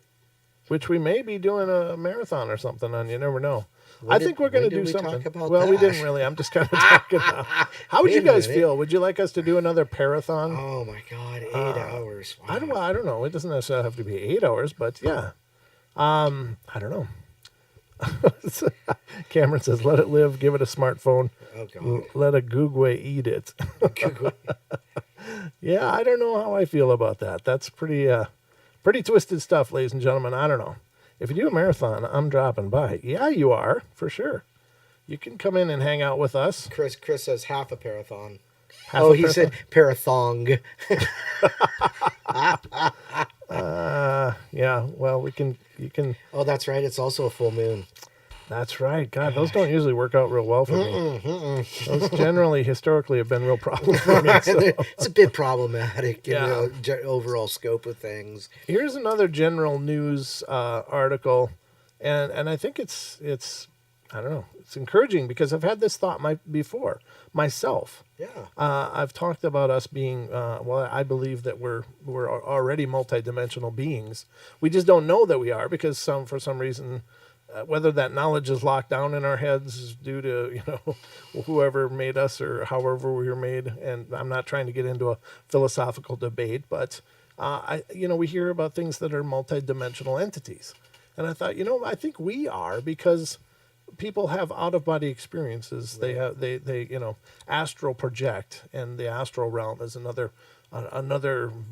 Which we may be doing a marathon or something on. You never know. When I did- think we're going to when do did we something. talk about well, we that? didn't really. I'm just kind of talking now. How would Wait you a guys minute. feel? Would you like us to do another parathon? Oh my God, 8 hours. Wow. I don't know. It doesn't necessarily have to be 8 hours, but yeah. I don't know. Cameron says, "Let it live. Give it a smartphone. Oh God. Let a Googway eat it." Yeah, I don't know how I feel about that. That's pretty twisted stuff, ladies and gentlemen. I don't know. If you do a marathon, I'm dropping by. Yeah, you are, for sure. You can come in and hang out with us. Chris says half a parathon. Half Oh, a he marathon? said parathong. Yeah, well, you can, Oh, that's right. It's also a full moon. that's right. God, those don't usually work out real well for me. Those generally, historically, have been real problems for me. So. It's a bit problematic in Yeah. the overall scope of things. Here's another general news article, and I think it's I don't know, it's encouraging because I've had this thought before myself. Yeah. I've talked about us being I believe that we're already multidimensional beings. We just don't know that we are because for some reason. Whether that knowledge is locked down in our heads due to whoever made us or however we were made, and I'm not trying to get into a philosophical debate, but we hear about things that are multidimensional entities, and I thought I think we are because people have out of body experiences. Right. They astral project, and the astral realm is another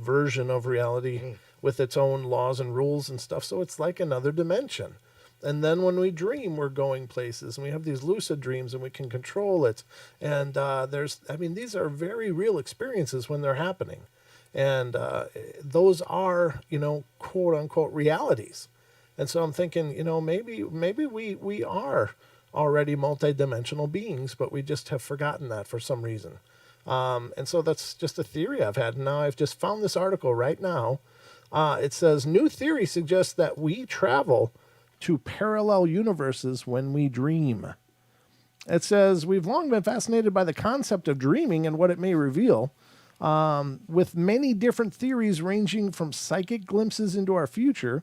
version of reality with its own laws and rules and stuff. So it's like another dimension. And then when we dream, we're going places, and we have these lucid dreams, and we can control it. And these are very real experiences when they're happening, and those are, quote unquote realities. And so I'm thinking, maybe we are already multidimensional beings, but we just have forgotten that for some reason. And so that's just a theory I've had. And now I've just found this article right now. It says, new theory suggests that we travel to parallel universes when we dream. It says, we've long been fascinated by the concept of dreaming and what it may reveal, with many different theories ranging from psychic glimpses into our future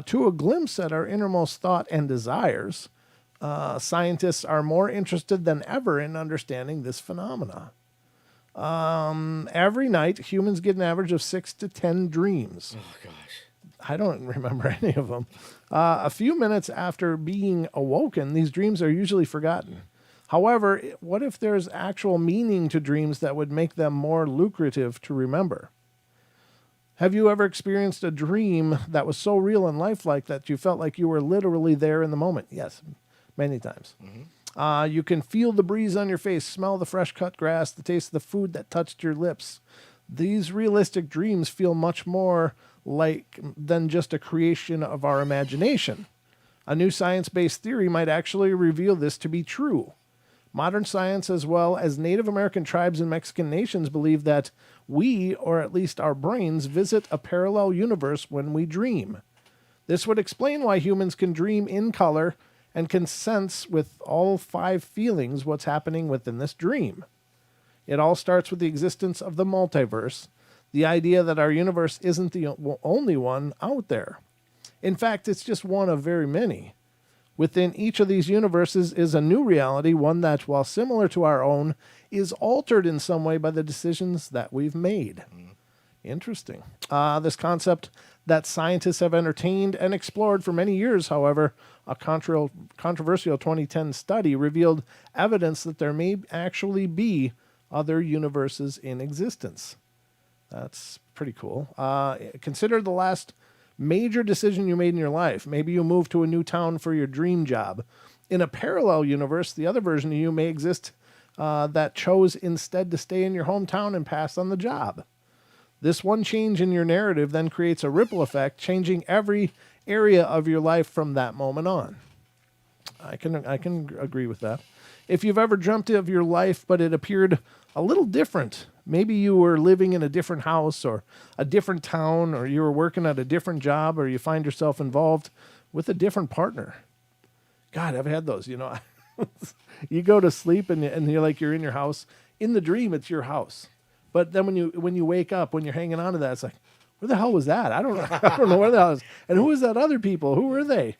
to a glimpse at our innermost thought and desires. Scientists are more interested than ever in understanding this phenomena. Every night, humans get an average of 6 to 10 dreams. Oh gosh. I don't remember any of them. A few minutes after being awoken, these dreams are usually forgotten. However, what if there's actual meaning to dreams that would make them more lucrative to remember? Have you ever experienced a dream that was so real and lifelike that you felt like you were literally there in the moment? Yes, many times. Mm-hmm. You can feel the breeze on your face, smell the fresh cut grass, the taste of the food that touched your lips. These realistic dreams feel much more than just a creation of our imagination. A new science-based theory might actually reveal this to be true. Modern science, as well as Native American tribes and Mexican nations, believe that we, or at least our brains, visit a parallel universe when we dream. This would explain why humans can dream in color and can sense with all 5 feelings what's happening within this dream. It all starts with the existence of the multiverse, the idea that our universe isn't the only one out there. In fact, it's just one of very many. Within each of these universes is a new reality, one that, while similar to our own, is altered in some way by the decisions that we've made. Interesting. This concept that scientists have entertained and explored for many years, however, a controversial 2010 study revealed evidence that there may actually be other universes in existence. That's pretty cool. Consider the last major decision you made in your life. Maybe you moved to a new town for your dream job. In a parallel universe, the other version of you may exist that chose instead to stay in your hometown and pass on the job. This one change in your narrative then creates a ripple effect, changing every area of your life from that moment on. I can agree with that. If you've ever dreamt of your life, but it appeared a little different, maybe you were living in a different house or a different town, or you were working at a different job, or you find yourself involved with a different partner. God, I've had those. You go to sleep and you're like you're in your house. In the dream, it's your house, but then when you wake up, when you're hanging on to that, it's like, where the hell was that? I don't know where the hell is. And who was that other people? Who were they?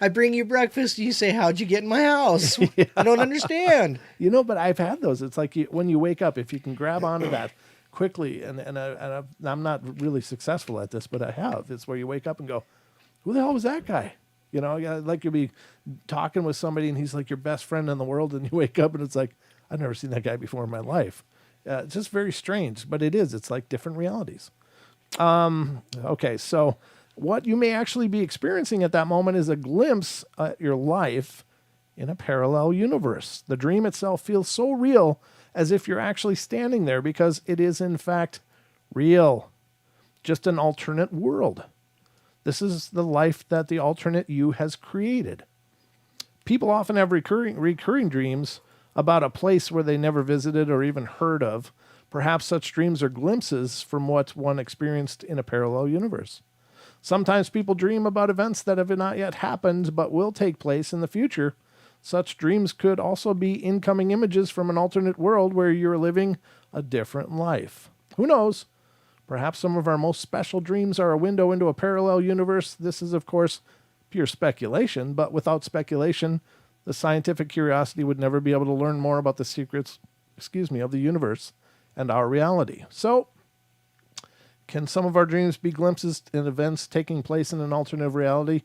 I bring you breakfast. You say, "How'd you get in my house?" Yeah. I don't understand. But I've had those. It's like when you wake up, if you can grab onto that quickly, I'm not really successful at this, but I have. It's where you wake up and go, who the hell was that guy? Like you'll be talking with somebody and he's like your best friend in the world, and you wake up and it's like, I've never seen that guy before in my life. It's just very strange, but it is. It's like different realities. Okay, so what you may actually be experiencing at that moment is a glimpse at your life in a parallel universe. The dream itself feels so real as if you're actually standing there because it is, in fact, real. Just an alternate world. This is the life that the alternate you has created. People often have recurring dreams about a place where they never visited or even heard of. Perhaps such dreams are glimpses from what one experienced in a parallel universe. Sometimes people dream about events that have not yet happened but will take place in the future. Such dreams could also be incoming images from an alternate world where you're living a different life. Who knows? Perhaps some of our most special dreams are a window into a parallel universe. This is, of course, pure speculation, but without speculation, the scientific curiosity would never be able to learn more about the secrets, of the universe and our reality. So, can some of our dreams be glimpses in events taking place in an alternate reality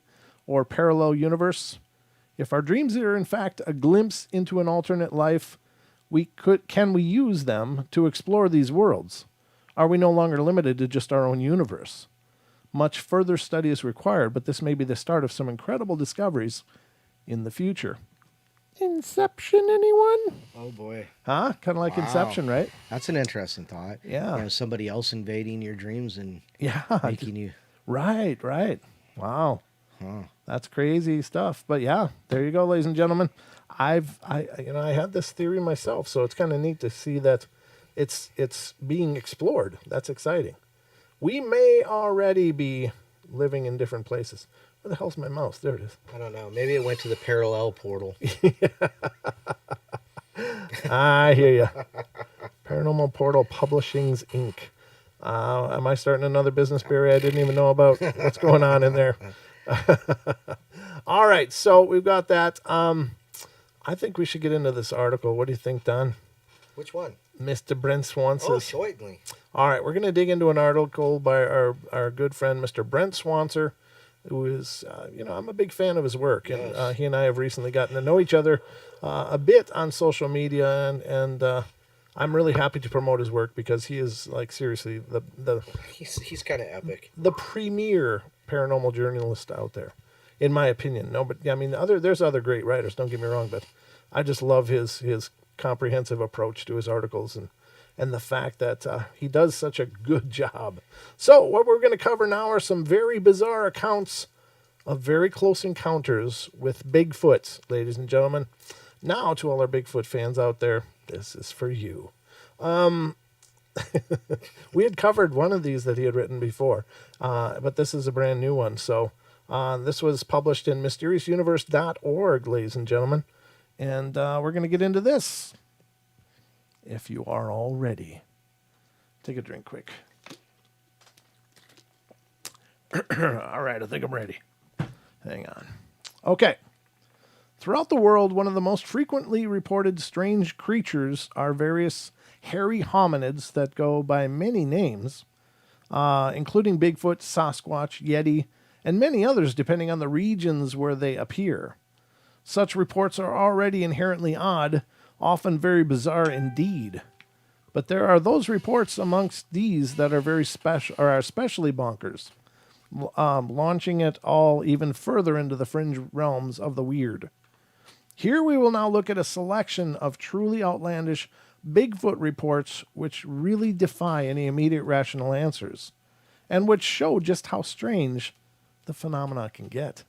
or parallel universe? If our dreams are in fact a glimpse into an alternate life, can we use them to explore these worlds? Are we no longer limited to just our own universe? Much further study is required, but this may be the start of some incredible discoveries in the future. Inception, anyone? Oh, boy. Huh? Kind of like Wow. Inception, right? That's an interesting thought. Yeah. Somebody else invading your dreams and making you... Right. Wow. Huh. That's crazy stuff. But yeah, there you go, ladies and gentlemen. I had this theory myself, so it's kind of neat to see that it's being explored. That's exciting. We may already be living in different places. Where the hell's my mouse? There it is. I don't know. Maybe it went to the Parallel Portal. I hear you. Paranormal Portal Publishings, Inc. Am I starting another business, Barry? I didn't even know about what's going on in there. All right, so we've got that. I think we should get into this article. What do you think, Don? Which one? Mr. Brent Swanson. Oh, certainly. All right, we're going to dig into an article by our good friend, Mr. Brent Swanson, who is, I'm a big fan of his work. And Yes. he and I have recently gotten to know each other a bit on social media. And I'm really happy to promote his work because he is, like, seriously, He's kind of epic. the premier paranormal journalist out there, in my opinion. No, but I mean, there's other great writers, don't get me wrong, but I just love his comprehensive approach to his articles and the fact that he does such a good job. So what we're going to cover now are some very bizarre accounts of very close encounters with Bigfoot, ladies and gentlemen. Now, to all our Bigfoot fans out there, this is for you. We had covered one of these that he had written before, but this is a brand new one. So this was published in mysteriousuniverse.org, ladies and gentlemen. And we're going to get into this, if you are all ready. Take a drink quick. All right, I think I'm ready. Hang on. Okay. Throughout the world, one of the most frequently reported strange creatures are various hairy hominids that go by many names, including Bigfoot, Sasquatch, Yeti, and many others depending on the regions where they appear. Such reports are already inherently odd, often very bizarre indeed. But there are those reports amongst these that are very special, or are especially bonkers, launching it all even further into the fringe realms of the weird. Here we will now look at a selection of truly outlandish Bigfoot reports which really defy any immediate rational answers, and which show just how strange the phenomena can get.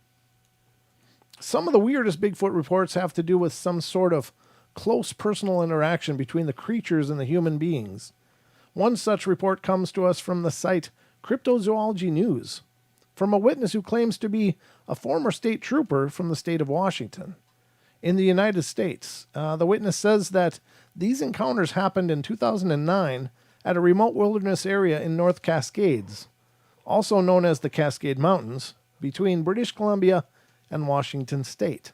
Some of the weirdest Bigfoot reports have to do with some sort of close personal interaction between the creatures and the human beings. One such report comes to us from the site Cryptozoology News. from a witness who claims to be a former state trooper from the state of Washington in the United States. The witness says that these encounters happened in 2009 at a remote wilderness area in North Cascades, also known as the Cascade Mountains, between British Columbia and Washington State.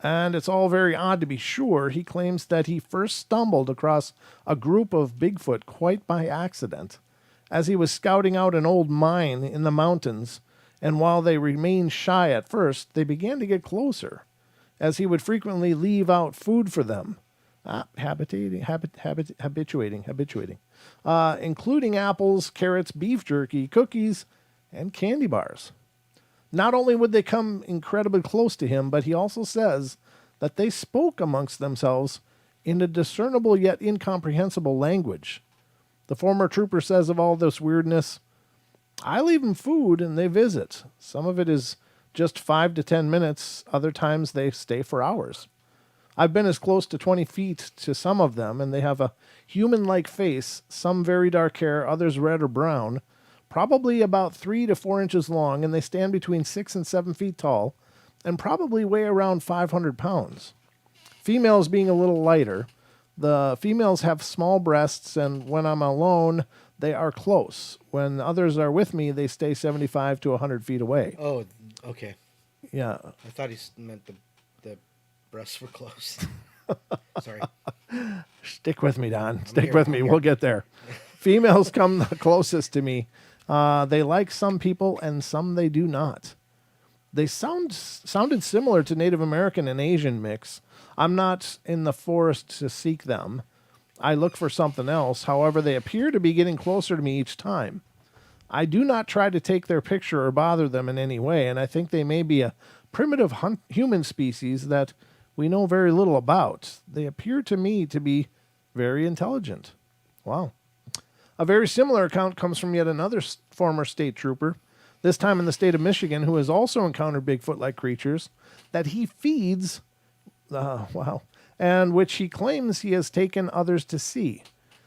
And it's all very odd to be sure. He claims that he first stumbled across a group of Bigfoot quite by accident as he was scouting out an old mine in the mountains, and while they remained shy at first, they began to get closer, as he would frequently leave out food for them, habituating, including apples, carrots, beef jerky, cookies, and candy bars. Not only would they come incredibly close to him, but he also says that they spoke amongst themselves in a discernible yet incomprehensible language. The former trooper says of all this weirdness, I leave them food and they visit. Some of it is just 5 to 10 minutes. Other times they stay for hours. I've been as close to 20 feet to some of them, and they have a human-like face, some very dark hair, others red or brown, probably about 3 to 4 inches long, and they stand between 6 and 7 feet tall, and probably weigh around 500 pounds. Females being a little lighter. The females have small breasts, and when I'm alone, they are close. When others are with me, they stay 75 to 100 feet away. Oh, okay. Yeah. I thought he meant the breasts were close. Sorry. Stick with me, Don. Stick with me. We'll get there. Females come the closest to me. They like some people, and some they do not. They sounded similar to Native American and Asian mix. I'm not in the forest to seek them. I look for something else. However, they appear to be getting closer to me each time. I do not try to take their picture or bother them in any way, and I think they may be a primitive human species that we know very little about. They appear to me to be very intelligent. Wow. A very similar account comes from yet another former state trooper, this time in the state of Michigan, who has also encountered Bigfoot-like creatures that he feeds, and which he claims he has taken others to see.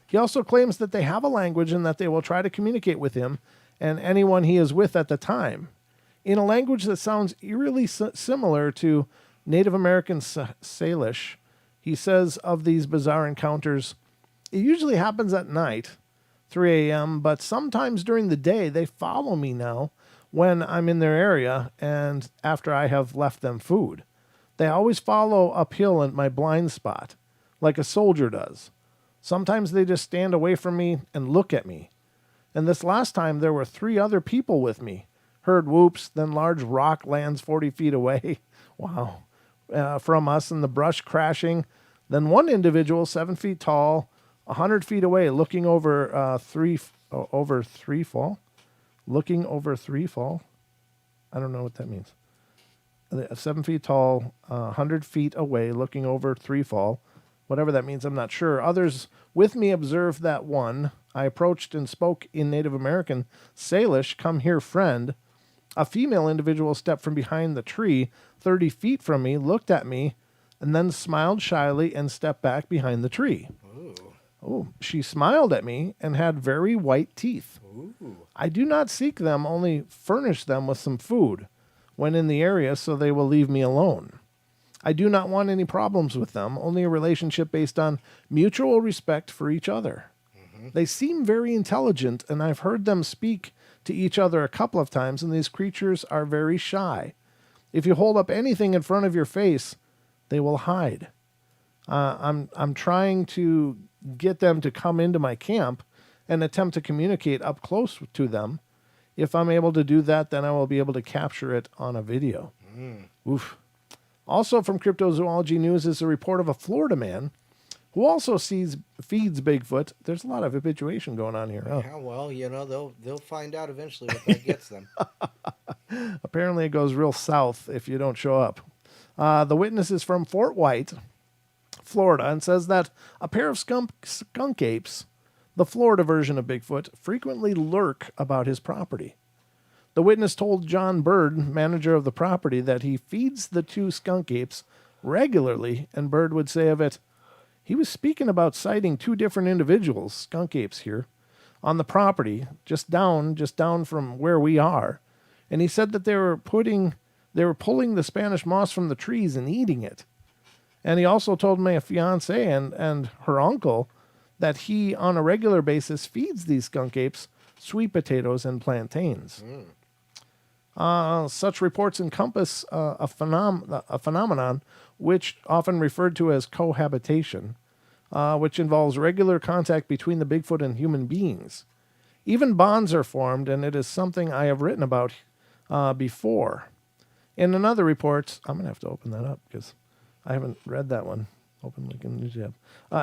He also claims that they have a language and that they will try to communicate with him and anyone he is with at the time, in a language that sounds eerily similar to Native American Salish. He says of these bizarre encounters, it usually happens at night, 3 a.m., but sometimes during the day they follow me now when I'm in their area and after I have left them food. They always follow uphill at my blind spot, like a soldier does. Sometimes they just stand away from me and look at me. And this last time there were 3 other people with me. Heard whoops, then large rock lands 40 feet away. Wow. From us, and the brush crashing. Then one individual, 7 feet tall, 100 feet away, looking over three fall. Looking over 3 fall. I don't know what that means. 7 feet tall, 100 feet away, looking over 3 fall. Whatever that means, I'm not sure. Others with me observed that one. I approached and spoke in Native American Salish, come here, friend. A female individual stepped from behind the tree 30 feet from me, looked at me, and then smiled shyly and stepped back behind the tree. Ooh. Oh, she smiled at me and had very white teeth. Ooh. I do not seek them, only furnish them with some food when in the area so they will leave me alone. I do not want any problems with them, only a relationship based on mutual respect for each other. Mm-hmm. They seem very intelligent, and I've heard them speak to each other a couple of times, and these creatures are very shy. If you hold up anything in front of your face, they will hide. I'm trying to get them to come into my camp and attempt to communicate up close to them. If I'm able to do that, then I will be able to capture it on a video. Oof. Also from Cryptozoology News is a report of a Florida man who also feeds Bigfoot. There's a lot of habituation going on here. Yeah, well, they'll find out eventually what that gets them. Apparently it goes real south if you don't show up. The witness is from Fort White, Florida, and says that a pair of skunk apes, the Florida version of Bigfoot, frequently lurk about his property. The witness told John Bird, manager of the property, that he feeds the 2 skunk apes regularly, and Bird would say of it, he was speaking about sighting 2 different individuals, skunk apes here, on the property, just down from where we are, And he said that they were pulling the Spanish moss from the trees and eating it. And he also told my fiance and her uncle that he, on a regular basis, feeds these skunk apes sweet potatoes and plantains. Such reports encompass a phenomenon which often referred to as cohabitation, which involves regular contact between the Bigfoot and human beings. Even bonds are formed, and it is something I have written about before. In another report, I'm going to have to open that up because I haven't read that one. Open link in YouTube.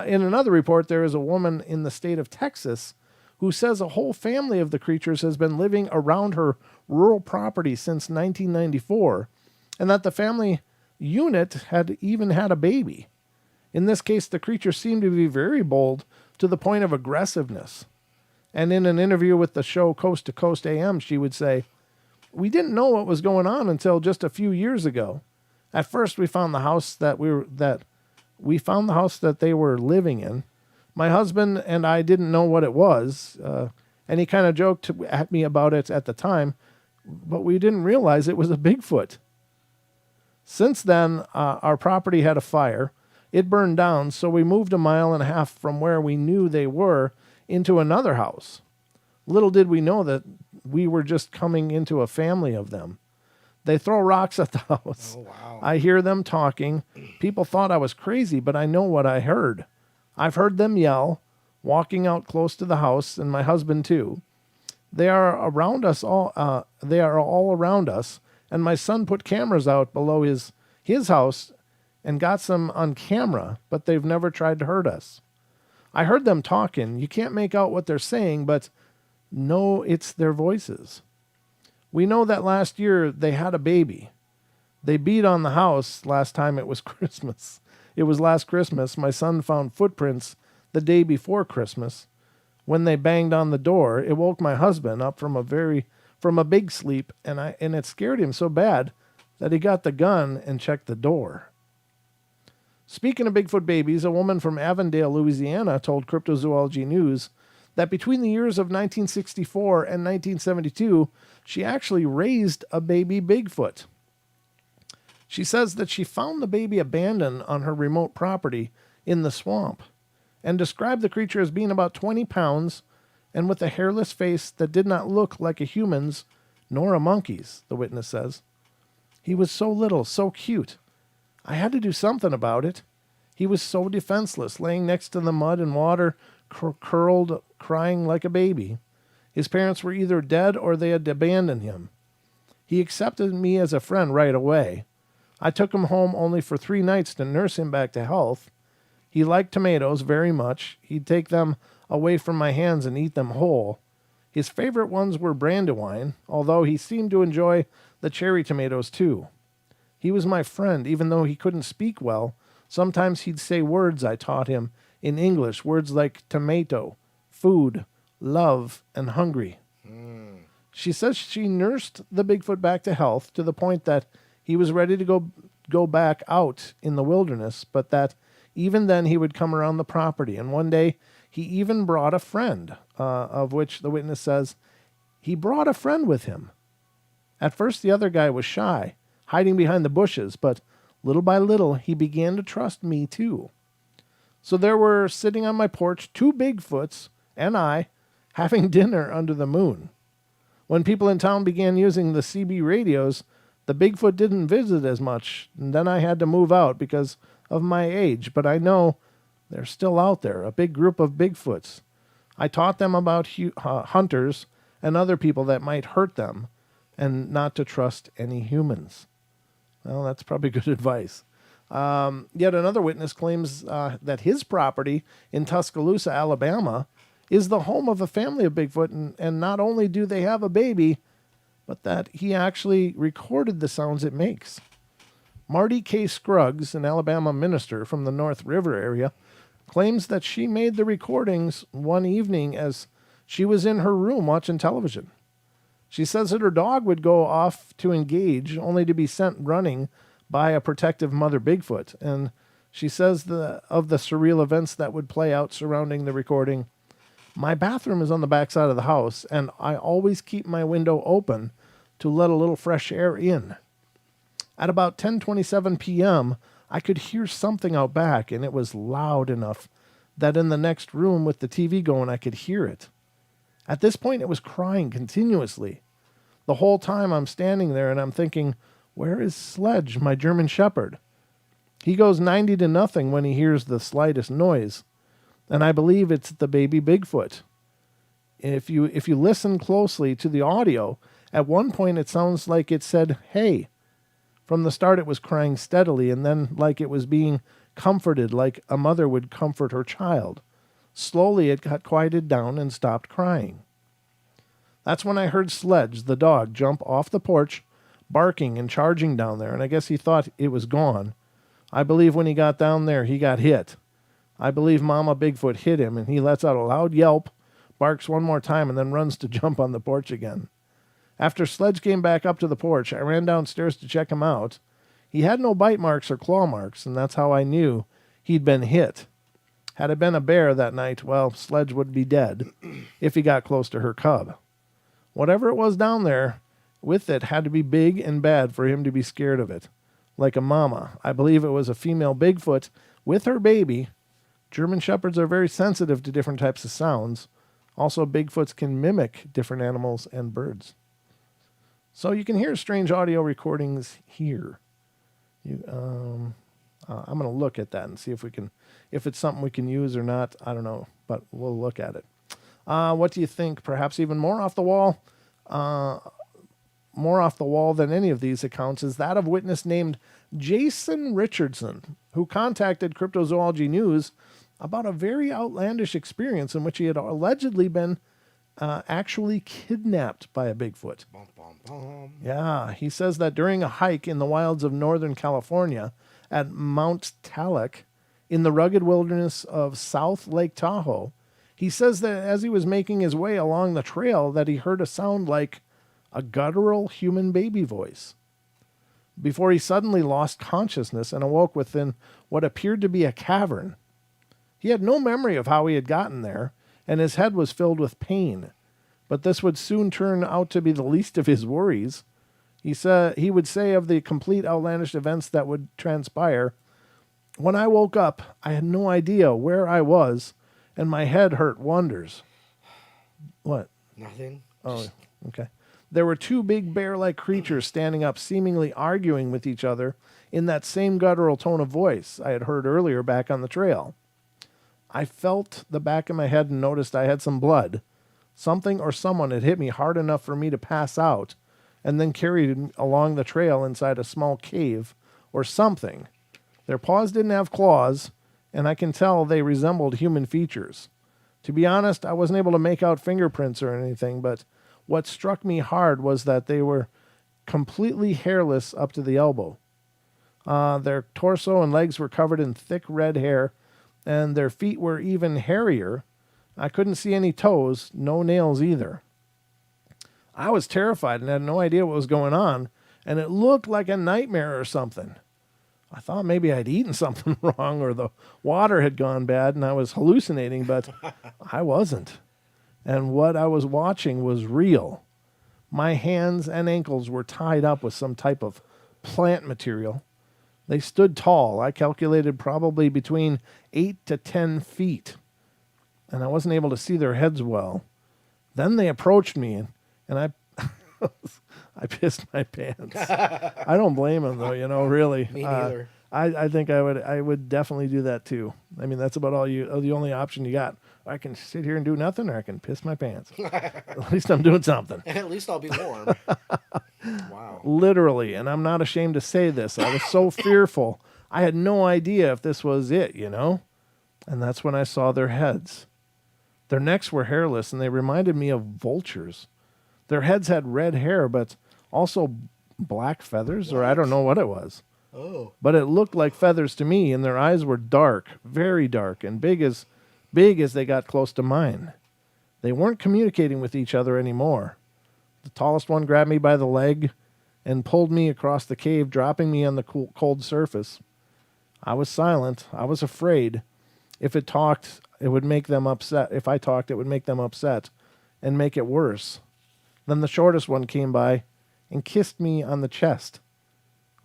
In another report, there is a woman in the state of Texas who says a whole family of the creatures has been living around her rural property since 1994, and that the family unit had even had a baby. In this case, the creatures seemed to be very bold to the point of aggressiveness. And in an interview with the show Coast to Coast AM, she would say, "We didn't know what was going on until just a few years ago. At first, we found the house that they were living in. My husband and I didn't know what it was, and he kind of joked at me about it at the time, but we didn't realize it was a Bigfoot. Since then, our property had a fire. It burned down, so we moved 1.5 miles from where we knew they were into another house. Little did we know that we were just coming into a family of them. They throw rocks at the house. Oh, wow. I hear them talking. People thought I was crazy, but I know what I heard. I've heard them yell, walking out close to the house, and my husband too. They are around us all. They are all around us, and my son put cameras out below his house and got some on camera, but they've never tried to hurt us. I heard them talking. You can't make out what they're saying, but no, it's their voices. We know that last year they had a baby. They beat on the house last time it was Christmas. It was last Christmas. My son found footprints the day before Christmas. When they banged on the door, it woke my husband up from a big sleep, and it scared him so bad that he got the gun and checked the door." Speaking of Bigfoot babies, a woman from Avondale, Louisiana, told Cryptozoology News that between the years of 1964 and 1972, she actually raised a baby Bigfoot. She says that she found the baby abandoned on her remote property in the swamp and described the creature as being about 20 pounds and with a hairless face that did not look like a human's nor a monkey's, the witness says. "He was so little, so cute. I had to do something about it. He was so defenseless, laying next to the mud and water, curled, crying like a baby. His parents were either dead or they had abandoned him. He accepted me as a friend right away. I took him home only for 3 nights to nurse him back to health. He liked tomatoes very much. He'd take them away from my hands and eat them whole. His favorite ones were brandywine, although he seemed to enjoy the cherry tomatoes too. He was my friend, even though he couldn't speak well. Sometimes he'd say words I taught him in English, words like tomato, food, love, and hungry." She says she nursed the Bigfoot back to health to the point that he was ready to go back out in the wilderness, but that even then he would come around the property. And one day he even brought a friend, of which the witness says he brought a friend with him. At first the other guy was shy, hiding behind the bushes, but little by little he began to trust me too. So there were sitting on my porch 2 Bigfoots and I having dinner under the moon. When people in town began using the CB radios, the Bigfoot didn't visit as much, and then I had to move out because of my age, but I know they're still out there, a big group of Bigfoots. I taught them about hunters and other people that might hurt them, and not to trust any humans. Well, that's probably good advice. Yet another witness claims that his property in Tuscaloosa, Alabama, is the home of a family of Bigfoot, and not only do they have a baby, but that he actually recorded the sounds it makes. Marty K. Scruggs, an Alabama minister from the North River area, claims that she made the recordings one evening as she was in her room watching television. She says that her dog would go off to engage, only to be sent running by a protective mother Bigfoot. And she says of the surreal events that would play out surrounding the recording, "My bathroom is on the back side of the house, and I always keep my window open to let a little fresh air in. At about 10:27 p.m., I could hear something out back, and it was loud enough that in the next room with the TV going, I could hear it. At this point, it was crying continuously. The whole time I'm standing there and I'm thinking, where is Sledge, my German Shepherd? He goes 90-0 when he hears the slightest noise, and I believe it's the baby Bigfoot. If you listen closely to the audio, at one point it sounds like it said, hey. From the start it was crying steadily, and then like it was being comforted like a mother would comfort her child. Slowly it got quieted down and stopped crying. That's when I heard Sledge, the dog, jump off the porch, barking and charging down there, and I guess he thought it was gone. I believe when he got down there, he got hit. I believe Mama Bigfoot hit him, and he lets out a loud yelp, barks one more time, and then runs to jump on the porch again. After Sledge came back up to the porch, I ran downstairs to check him out. He had no bite marks or claw marks, and that's how I knew he'd been hit. Had it been a bear that night, well, Sledge would be dead if he got close to her cub. Whatever it was down there with it had to be big and bad for him to be scared of it. Like a mama. I believe it was a female Bigfoot with her baby. German Shepherds are very sensitive to different types of sounds. Also, Bigfoots can mimic different animals and birds. So you can hear strange audio recordings here. I'm going to look at that and see if it's something we can use or not. I don't know, but we'll look at it. What do you think? Perhaps even more off the wall? More off the wall than any of these accounts is that of witness named Jason Richardson, who contacted Cryptozoology News about a very outlandish experience in which he had allegedly been actually kidnapped by a Bigfoot. Bum, bum, bum. Yeah, he says that during a hike in the wilds of Northern California at Mount Talek in the rugged wilderness of South Lake Tahoe, he says that as he was making his way along the trail that he heard a sound like a guttural human baby voice. Before he suddenly lost consciousness and awoke within what appeared to be a cavern. He had no memory of how he had gotten there, and his head was filled with pain. But this would soon turn out to be the least of his worries. He would say of the complete outlandish events that would transpire, when I woke up, I had no idea where I was, and my head hurt wonders. What? Nothing. Oh, okay. There were two big bear-like creatures standing up, seemingly arguing with each other in that same guttural tone of voice I had heard earlier back on the trail. I felt the back of my head and noticed I had some blood. Something or someone had hit me hard enough for me to pass out and then carried me along the trail inside a small cave or something. Their paws didn't have claws, and I can tell they resembled human features. To be honest, I wasn't able to make out fingerprints or anything, but what struck me hard was that they were completely hairless up to the elbow. Their torso and legs were covered in thick red hair, and their feet were even hairier. I couldn't see any toes, no nails either. I was terrified and had no idea what was going on, and it looked like a nightmare or something. I thought maybe I'd eaten something wrong or the water had gone bad and I was hallucinating, but I wasn't. And what I was watching was real. My hands and ankles were tied up with some type of plant material. They stood tall. I calculated probably between 8 to 10 feet. And I wasn't able to see their heads well. Then they approached me, and I I pissed my pants. I don't blame them, though, really. Me neither. I think I would definitely do that, too. I mean, that's about the only option you got. I can sit here and do nothing, or I can piss my pants. At least I'm doing something. At least I'll be warm. Wow. Literally, and I'm not ashamed to say this. I was so fearful. I had no idea if this was it, And that's when I saw their heads. Their necks were hairless, and they reminded me of vultures. Their heads had red hair, but also black feathers, or I don't know what it was. Oh. But it looked like feathers to me, and their eyes were dark, very dark, and big as they got close to mine. They weren't communicating with each other anymore. The tallest one grabbed me by the leg and pulled me across the cave, dropping me on the cold surface. I was silent. I was afraid. If it talked, it would make them upset. If I talked, it would make them upset and make it worse. Then the shortest one came by, and kissed me on the chest.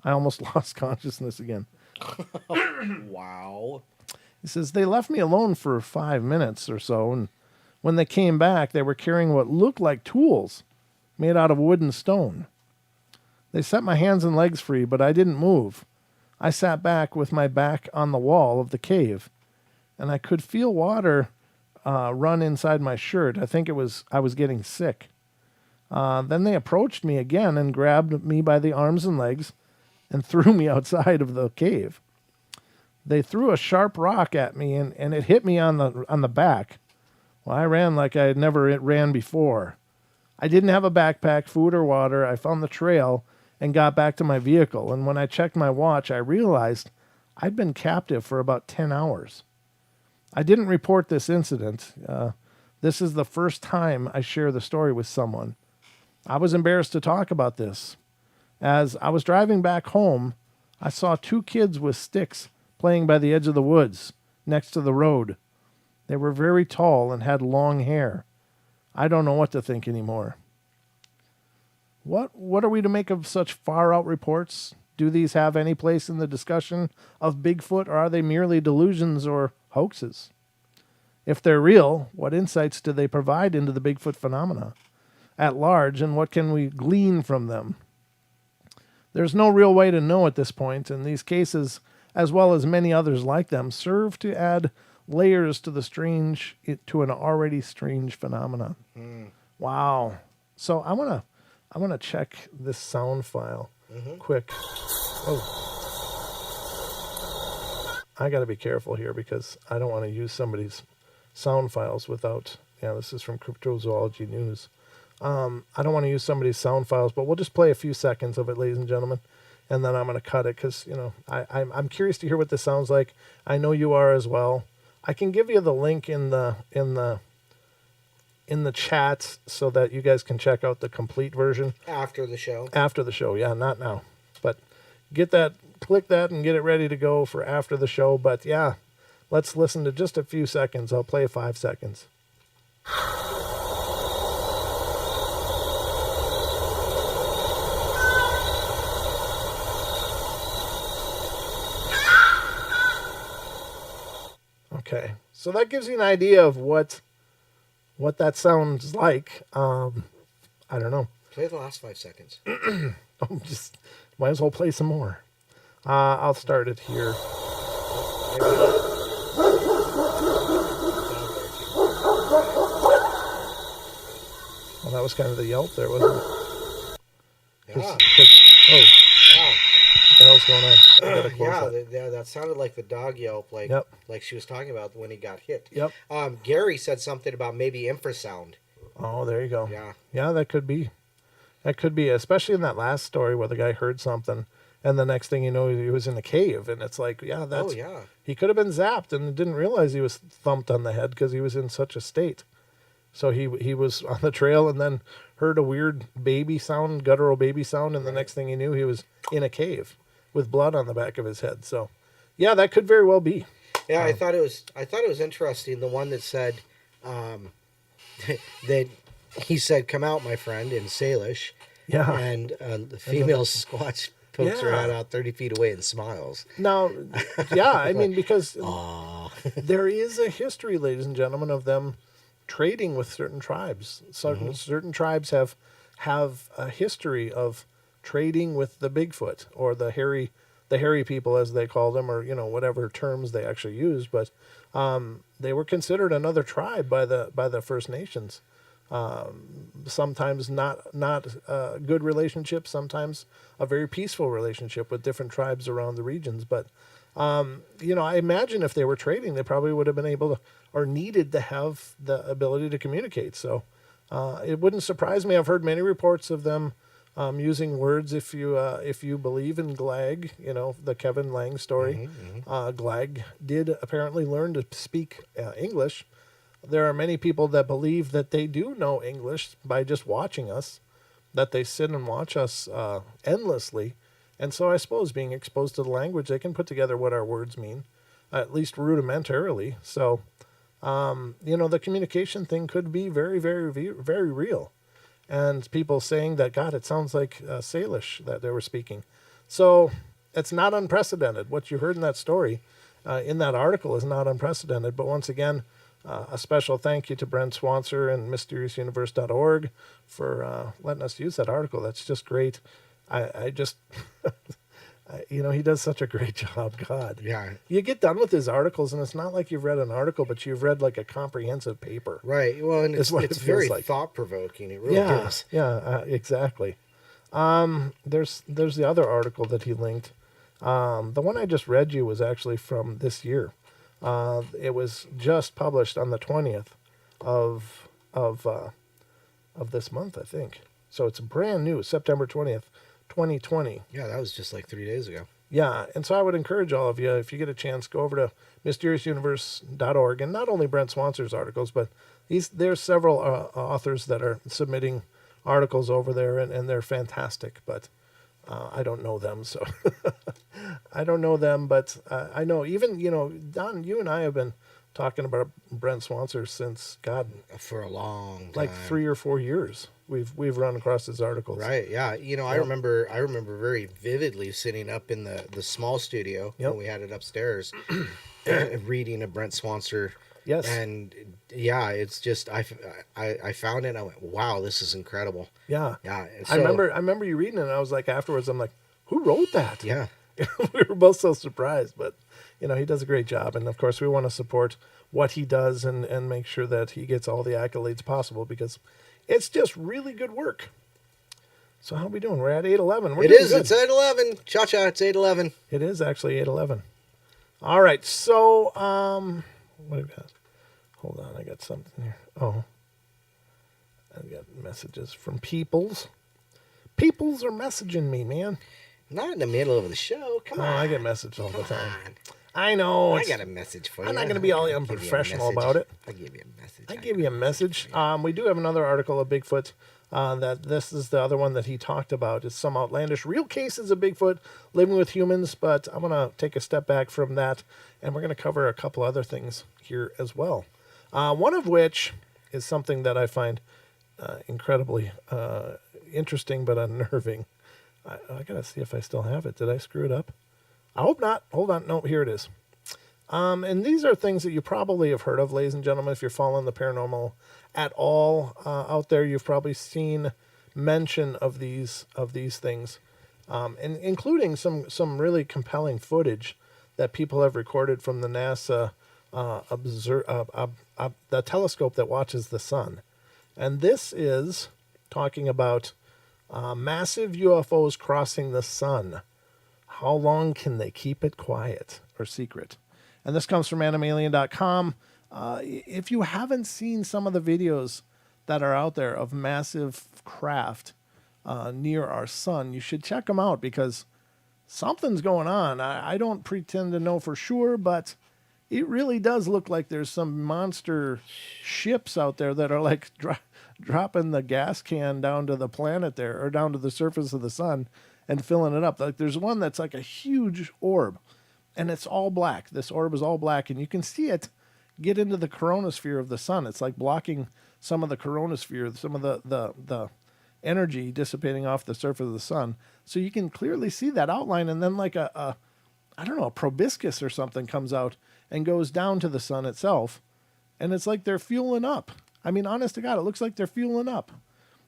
I almost lost consciousness again. Wow. He says, they left me alone for 5 minutes or so, and when they came back, they were carrying what looked like tools made out of wood and stone. They set my hands and legs free, but I didn't move. I sat back with my back on the wall of the cave, and I could feel water run inside my shirt. I think I was getting sick. Then they approached me again and grabbed me by the arms and legs and threw me outside of the cave. They threw a sharp rock at me, and it hit me on the back. Well, I ran like I had never ran before. I didn't have a backpack, food, or water. I found the trail and got back to my vehicle. And when I checked my watch, I realized I'd been captive for about 10 hours. I didn't report this incident. This is the first time I share the story with someone. I was embarrassed to talk about this. As I was driving back home, I saw 2 kids with sticks playing by the edge of the woods next to the road. They were very tall and had long hair. I don't know what to think anymore. What are we to make of such far-out reports? Do these have any place in the discussion of Bigfoot, or are they merely delusions or hoaxes? If they're real, what insights do they provide into the Bigfoot phenomena at large, and what can we glean from them? There's no real way to know at this point, and these cases, as well as many others like them, serve to add layers to to an already strange phenomena. Wow. So I want to check this sound file quick. Oh. I got to be careful here because I don't want to use somebody's sound files without, this is from Cryptozoology News. I don't want to use somebody's sound files, but we'll just play a few seconds of it, ladies and gentlemen, and then I'm going to cut it because, I'm curious to hear what this sounds like. I know you are as well. I can give you the link in the chat so that you guys can check out the complete version. After the show? After the show, yeah, not now. But click that and get it ready to go for after the show. But yeah, let's listen to just a few seconds. I'll play 5 seconds. Okay, so that gives you an idea of what that sounds like. I don't know. Play the last 5 seconds. Just might as well play some more. I'll start it here. Well, that was kind of the yelp there, wasn't it? Yeah. Oh, Wow. what the hell's going on? I gotta close that. That sounded like the dog yelp, like she was talking about when he got hit. Yep. Gary said something about maybe infrasound. Oh, there you go. Yeah. Yeah, that could be. That could be, especially in that last story where the guy heard something, and the next thing you know, he was in a cave, and it's like, he could have been zapped and didn't realize he was thumped on the head because he was in such a state. So he was on the trail and then heard a weird baby sound, guttural baby sound, and the next thing he knew, he was in a cave with blood on the back of his head. So, yeah, that could very well be. Yeah, I thought it was interesting. The one that said that he said, "Come out, my friend," in Salish. Yeah. And the female Squatch pokes her head out 30 feet away and smiles. Now, yeah, I mean, because there is a history, ladies and gentlemen, of them trading with certain tribes. Certain tribes have a history of trading with the Bigfoot or the hairy people, as they call them, or whatever terms they actually use. But they were considered another tribe by the First Nations. Sometimes not a good relationship, sometimes a very peaceful relationship with different tribes around the regions. But I imagine if they were trading, they probably would have been able to, or needed to have the ability to communicate. So it wouldn't surprise me. I've heard many reports of them using words. If you believe in Glag, the Kevin Lang story, Glag did apparently learn to speak English. There are many people that believe that they do know English by just watching us, that they sit and watch us endlessly. And so I suppose being exposed to the language, they can put together what our words mean, at least rudimentarily. So, the communication thing could be very, very, very real. and people saying that, God, it sounds like Salish that they were speaking. So it's not unprecedented. What you heard in that story, in that article, is not unprecedented. But once again, a special thank you to Brent Swanser and MysteriousUniverse.org for letting us use that article. That's just great. I just, he does such a great job. God. Yeah. You get done with his articles, and it's not like you've read an article, but you've read like a comprehensive paper. Right. Well, and it's it very feels like. thought-provoking. It really Yeah, is. yeah, exactly. There's the other article that he linked. The one I just read you was actually from this year. It was just published on the 20th of this month, I think. So it's brand new, September 20th, 2020. Yeah, that was just like 3 days ago. Yeah, and so I would encourage all of you, if you get a chance, go over to MysteriousUniverse.org, and not only Brent Swanser's articles, but there's several authors that are submitting articles over there, and they're fantastic, but I don't know them, so I don't know them, but I know even, Don, you and I have been talking about Brent Swanser since, God, For a long time. like 3 or 4 years. We've run across his articles. Right, yeah. I remember very vividly sitting up in the small studio when we had it upstairs reading a Brent Swanser. Yes. And yeah, it's just I found it and I went, wow, this is incredible. Yeah. Yeah. I remember you reading it, and I was like, afterwards, I'm like, who wrote that? Yeah. We were both so surprised, but he does a great job, and of course we want to support what he does and make sure that he gets all the accolades possible, because it's just really good work. So how are we doing? We're at 8:11. It is. Good. It's 8:11. Cha-cha. It's 8:11. It is actually 8:11. All right. So what do we got? Hold on, I got something here. Oh, I got messages from Peoples. Peoples are messaging me, man. Not in the middle of the show. Come on. I get messages all the time. On. I know. I got a message for you. I'm not going to be all unprofessional about it. I'll give you a message. I give you a message. We do have another article of Bigfoot. That this is the other one that he talked about. It's some outlandish real cases of Bigfoot living with humans. But I'm going to take a step back from that, and we're going to cover a couple other things here as well. One of which is something that I find incredibly interesting but unnerving. I got to see if I still have it. Did I screw it up? I hope not. Hold on. No, here it is. And these are things that you probably have heard of, ladies and gentlemen. If you're following the paranormal at all out there, you've probably seen mention of these things, and including some really compelling footage that people have recorded from the NASA the telescope that watches the sun. And this is talking about massive UFOs crossing the sun. How long can they keep it quiet or secret? And this comes from animalien.com. If you haven't seen some of the videos that are out there of massive craft near our sun, you should check them out, because something's going on. I don't pretend to know for sure, but it really does look like there's some monster ships out there that are like dropping the gas can down to the planet there, or down to the surface of the sun and filling it up. Like there's one that's like a huge orb, and it's all black. This orb is all black, and you can see it get into the coronosphere of the sun. It's like blocking some of the coronosphere, some of the energy dissipating off the surface of the sun. So you can clearly see that outline, and then like a proboscis or something comes out and goes down to the sun itself, and it's like they're fueling up. I mean, honest to God, it looks like they're fueling up.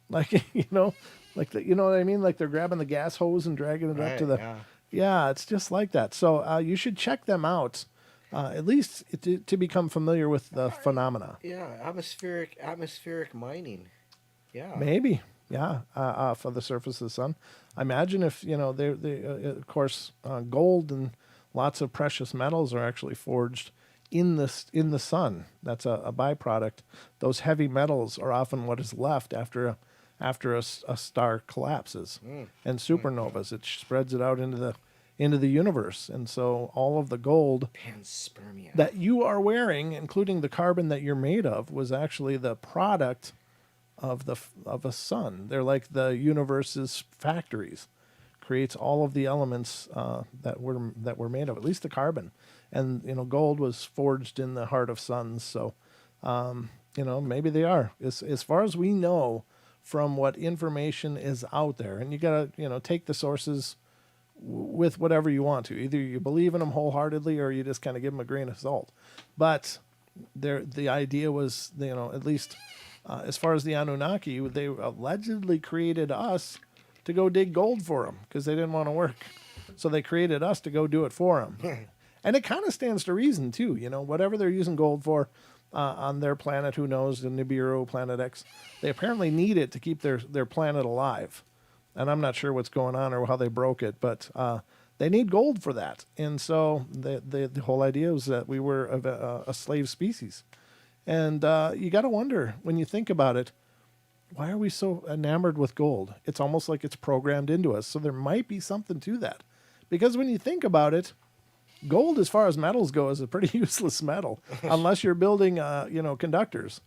Like, like you know what I mean? Like they're grabbing the gas hose and dragging it up to the... Yeah, it's just like that. So you should check them out, at least to become familiar with the phenomena. Yeah, atmospheric mining. Yeah. Maybe, yeah, for the surface of the sun. I imagine if, they of course, gold and lots of precious metals are actually forged in the sun. That's a byproduct. Those heavy metals are often what is left after a star collapses and supernovas. It spreads it out into the universe, and so all of the gold panspermia that you are wearing, including the carbon that you're made of, was actually the product of a sun. They're like the universe's factories. Creates all of the elements that we're made of, at least the carbon. And gold was forged in the heart of suns. So maybe they are. As far as we know, from what information is out there. And you got to, take the sources with whatever you want to. Either you believe in them wholeheartedly or you just kind of give them a grain of salt. But the idea was, at least as far as the Anunnaki, they allegedly created us to go dig gold for them because they didn't want to work. So they created us to go do it for them. And it kind of stands to reason, too. Whatever they're using gold for on their planet, who knows, the Nibiru, Planet X, they apparently need it to keep their planet alive. And I'm not sure what's going on or how they broke it, but they need gold for that. And so the whole idea was that we were a slave species. And you got to wonder, when you think about it, why are we so enamored with gold? It's almost like it's programmed into us. So there might be something to that. Because when you think about it, gold, as far as metals go, is a pretty useless metal, unless you're building, conductors.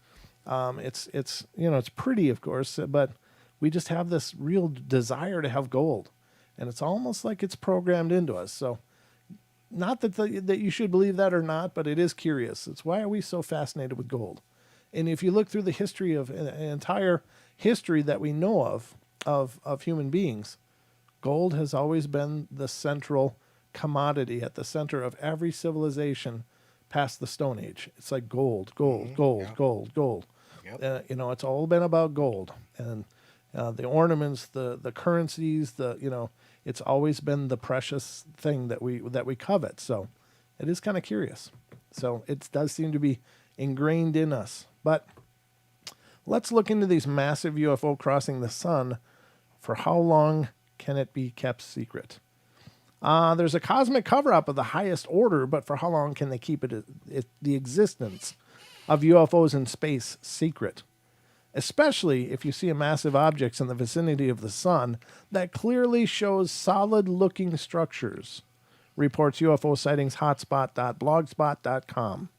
It's pretty, of course, but we just have this real desire to have gold. And it's almost like it's programmed into us. So not that that you should believe that or not, but it is curious. It's why are we so fascinated with gold? And if you look through the history of an entire history that we know of human beings, gold has always been the central commodity at the center of every civilization past the Stone Age. It's like gold. Yep. Gold. It's all been about gold. And the ornaments, the currencies, it's always been the precious thing that we covet. So it is kind of curious. So it does seem to be ingrained in us. But let's look into these massive UFO crossing the sun. For how long can it be kept secret? There's a cosmic cover-up of the highest order, but for how long can they keep the existence of UFOs in space secret? Especially if you see a massive objects in the vicinity of the sun that clearly shows solid-looking structures, reports UFO sightings hotspot.blogspot.com.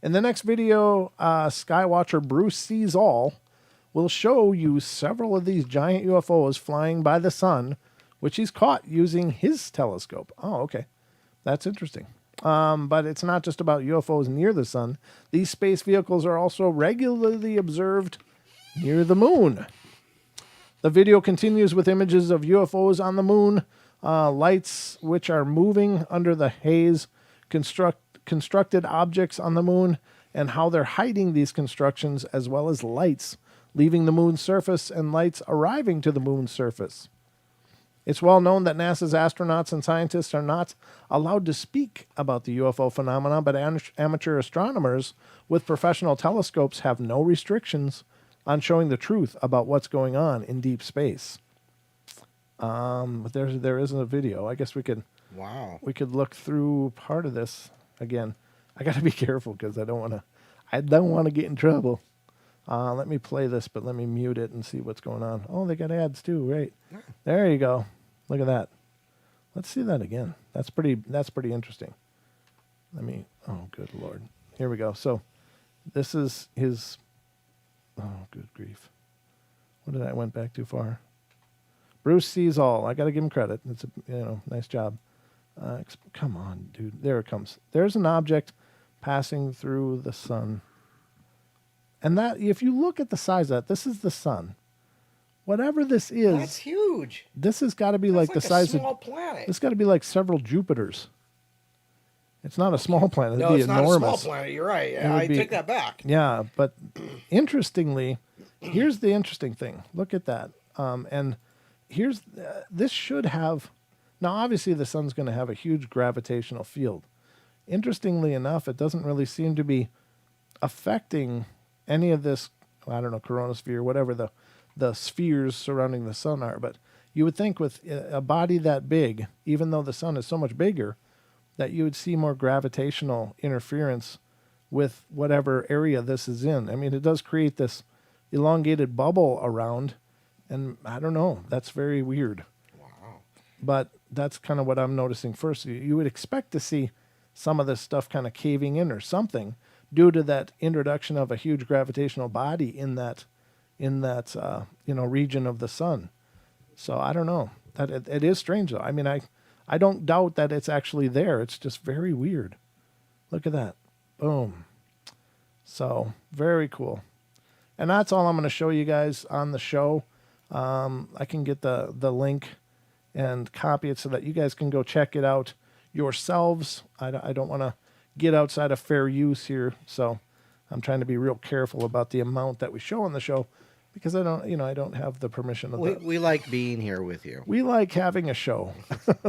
In the next video, Skywatcher Bruce Sees All will show you several of these giant UFOs flying by the sun, which he's caught using his telescope. Oh, okay. That's interesting. But it's not just about UFOs near the sun. These space vehicles are also regularly observed near the moon. The video continues with images of UFOs on the moon, lights which are moving under the haze, constructed objects on the moon, and how they're hiding these constructions, as well as lights leaving the moon's surface and lights arriving to the moon's surface. It's well known that NASA's astronauts and scientists are not allowed to speak about the UFO phenomenon, but amateur astronomers with professional telescopes have no restrictions on showing the truth about what's going on in deep space. But there isn't a video. I guess we could look through part of this again. I got to be careful because I don't want to get in trouble. Let me play this, but let me mute it and see what's going on. Oh, they got ads too, right? There you go. Look at that. Let's see that again. That's pretty interesting. Oh, good Lord. Here we go. So this is his, oh, good grief. I went back too far. Bruce Sees All. I got to give him credit. It's nice job. Come on, dude. There it comes. There's an object passing through the sun. And that, if you look at the size of that, this is the sun. Whatever this is, that's huge. This has got to be like the size of a small planet. It's got to be like several Jupiters. It's not a small planet. No, It'd be it's enormous. not a small planet. You're right. I take that back. Yeah, but interestingly, here's the interesting thing. Look at that. And here's this should have. Now, obviously, the sun's going to have a huge gravitational field. Interestingly enough, it doesn't really seem to be affecting any of this, I don't know, coronosphere, whatever the spheres surrounding the sun are. But you would think with a body that big, even though the sun is so much bigger, that you would see more gravitational interference with whatever area this is in. I mean, it does create this elongated bubble around, and I don't know, that's very weird. Wow. But that's kind of what I'm noticing first. You would expect to see some of this stuff kind of caving in or something, due to that introduction of a huge gravitational body in that region of the sun. So I don't know. That it is strange though. I mean, I don't doubt that it's actually there. It's just very weird. Look at that. Boom. So very cool. And that's all I'm going to show you guys on the show. I can get the link and copy it so that you guys can go check it out yourselves. I don't want to get outside of fair use here, so I'm trying to be real careful about the amount that we show on the show, because I don't have the permission of We like being here with you. We like having a show.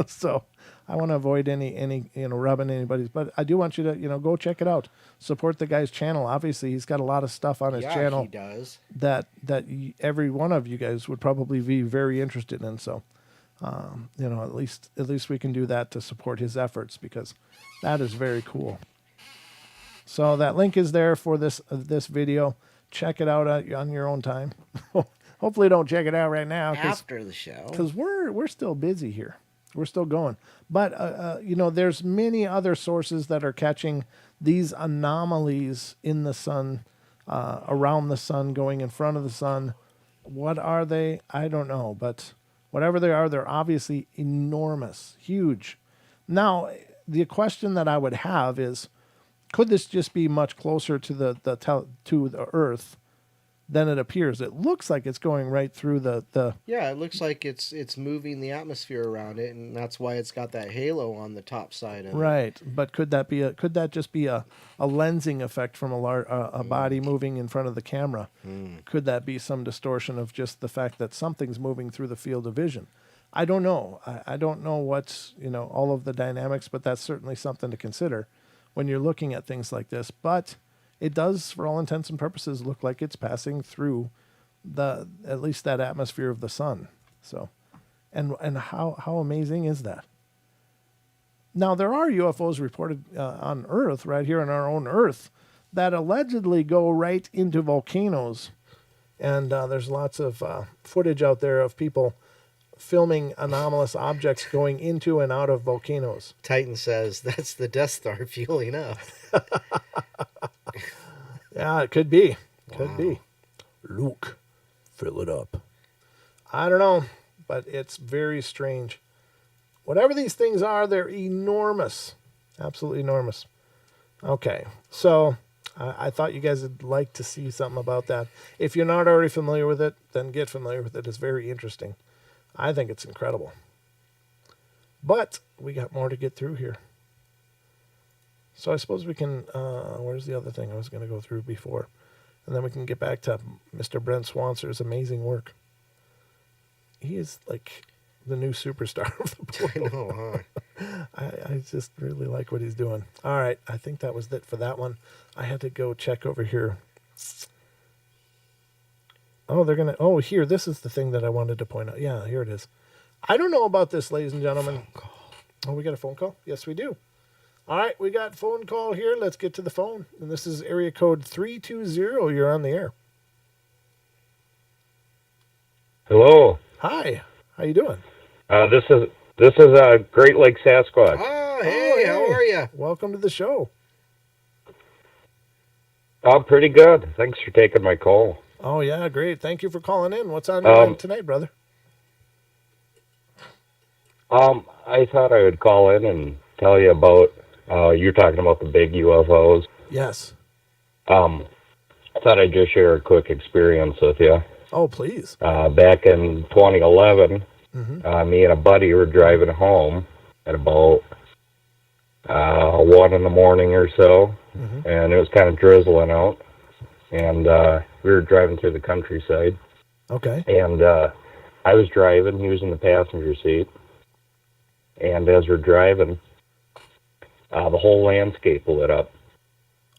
So I want to avoid any rubbing anybody's, but I do want you to go check it out. Support the guy's channel. Obviously, he's got a lot of stuff on his channel. He does. That every one of you guys would probably be very interested in. So at least we can do that to support his efforts, because that is very cool. So that link is there for this video. Check it out on your own time. Hopefully don't check it out right now After the show. because we're still busy here. We're still going. But there's many other sources that are catching these anomalies in the sun, around the sun, going in front of the sun. What are they? I don't know, but whatever they are, they're obviously enormous, huge. Now, the question that I would have is, could this just be much closer to the Earth than it appears? It looks like it's going right through the Yeah, it looks like it's moving the atmosphere around it, and that's why it's got that halo on the top side of it. right. But could that just be a lensing effect from a body moving in front of the camera? Could that be some distortion of just the fact that something's moving through the field of vision? I don't know. I don't know what's all of the dynamics, but that's certainly something to consider when you're looking at things like this. But it does, for all intents and purposes, look like it's passing through at least that atmosphere of the sun. So, and how amazing is that? Now, there are UFOs reported on Earth, right here on our own Earth, that allegedly go right into volcanoes. And there's lots of footage out there of people filming anomalous objects going into and out of volcanoes. Titan says that's the Death Star fueling up. Yeah, it could be. Could Wow. be. Luke, fill it up. I don't know, but it's very strange. Whatever these things are, they're enormous. Absolutely enormous. Okay, so I thought you guys would like to see something about that. If you're not already familiar with it, then get familiar with it. It's very interesting. I think it's incredible. But we got more to get through here. So I suppose we can, where's the other thing I was going to go through before? And then we can get back to Mr. Brent Swancer's amazing work. He is like the new superstar of the portal. I know, huh? I just really like what he's doing. All right, I think that was it for that one. I had to go check over here. Oh, here, this is the thing that I wanted to point out. Yeah, here it is. I don't know about this, ladies and gentlemen. Oh, we got a phone call? Yes, we do. All right, we got phone call here. Let's get to the phone. And this is area code 320. You're on the air. Hello. Hi. How you doing? This is Great Lake Sasquatch. Oh, hey, how are you? Welcome to the show. Pretty good. Thanks for taking my call. Oh, yeah, great. Thank you for calling in. What's on your mind tonight, brother? I thought I would call in and tell you about, you're talking about the big UFOs. Yes. I thought I'd just share a quick experience with you. Oh, please. Back in 2011, me and a buddy were driving home at about 1 in the morning or so, and it was kind of drizzling out, and we were driving through the countryside. Okay. And I was driving, he was in the passenger seat, and as we're driving, the whole landscape lit up.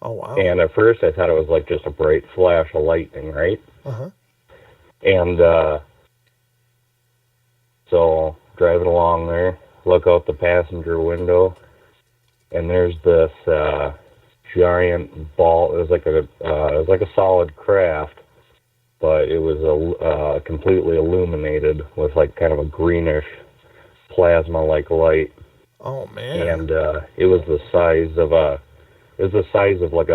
Oh, wow. And at first I thought it was like just a bright flash of lightning, right? Uh-huh. And so driving along there, look out the passenger window, and there's this giant ball. It was like a solid craft, but it was completely illuminated with like kind of a greenish plasma-like light. Oh, man. And it was the size of like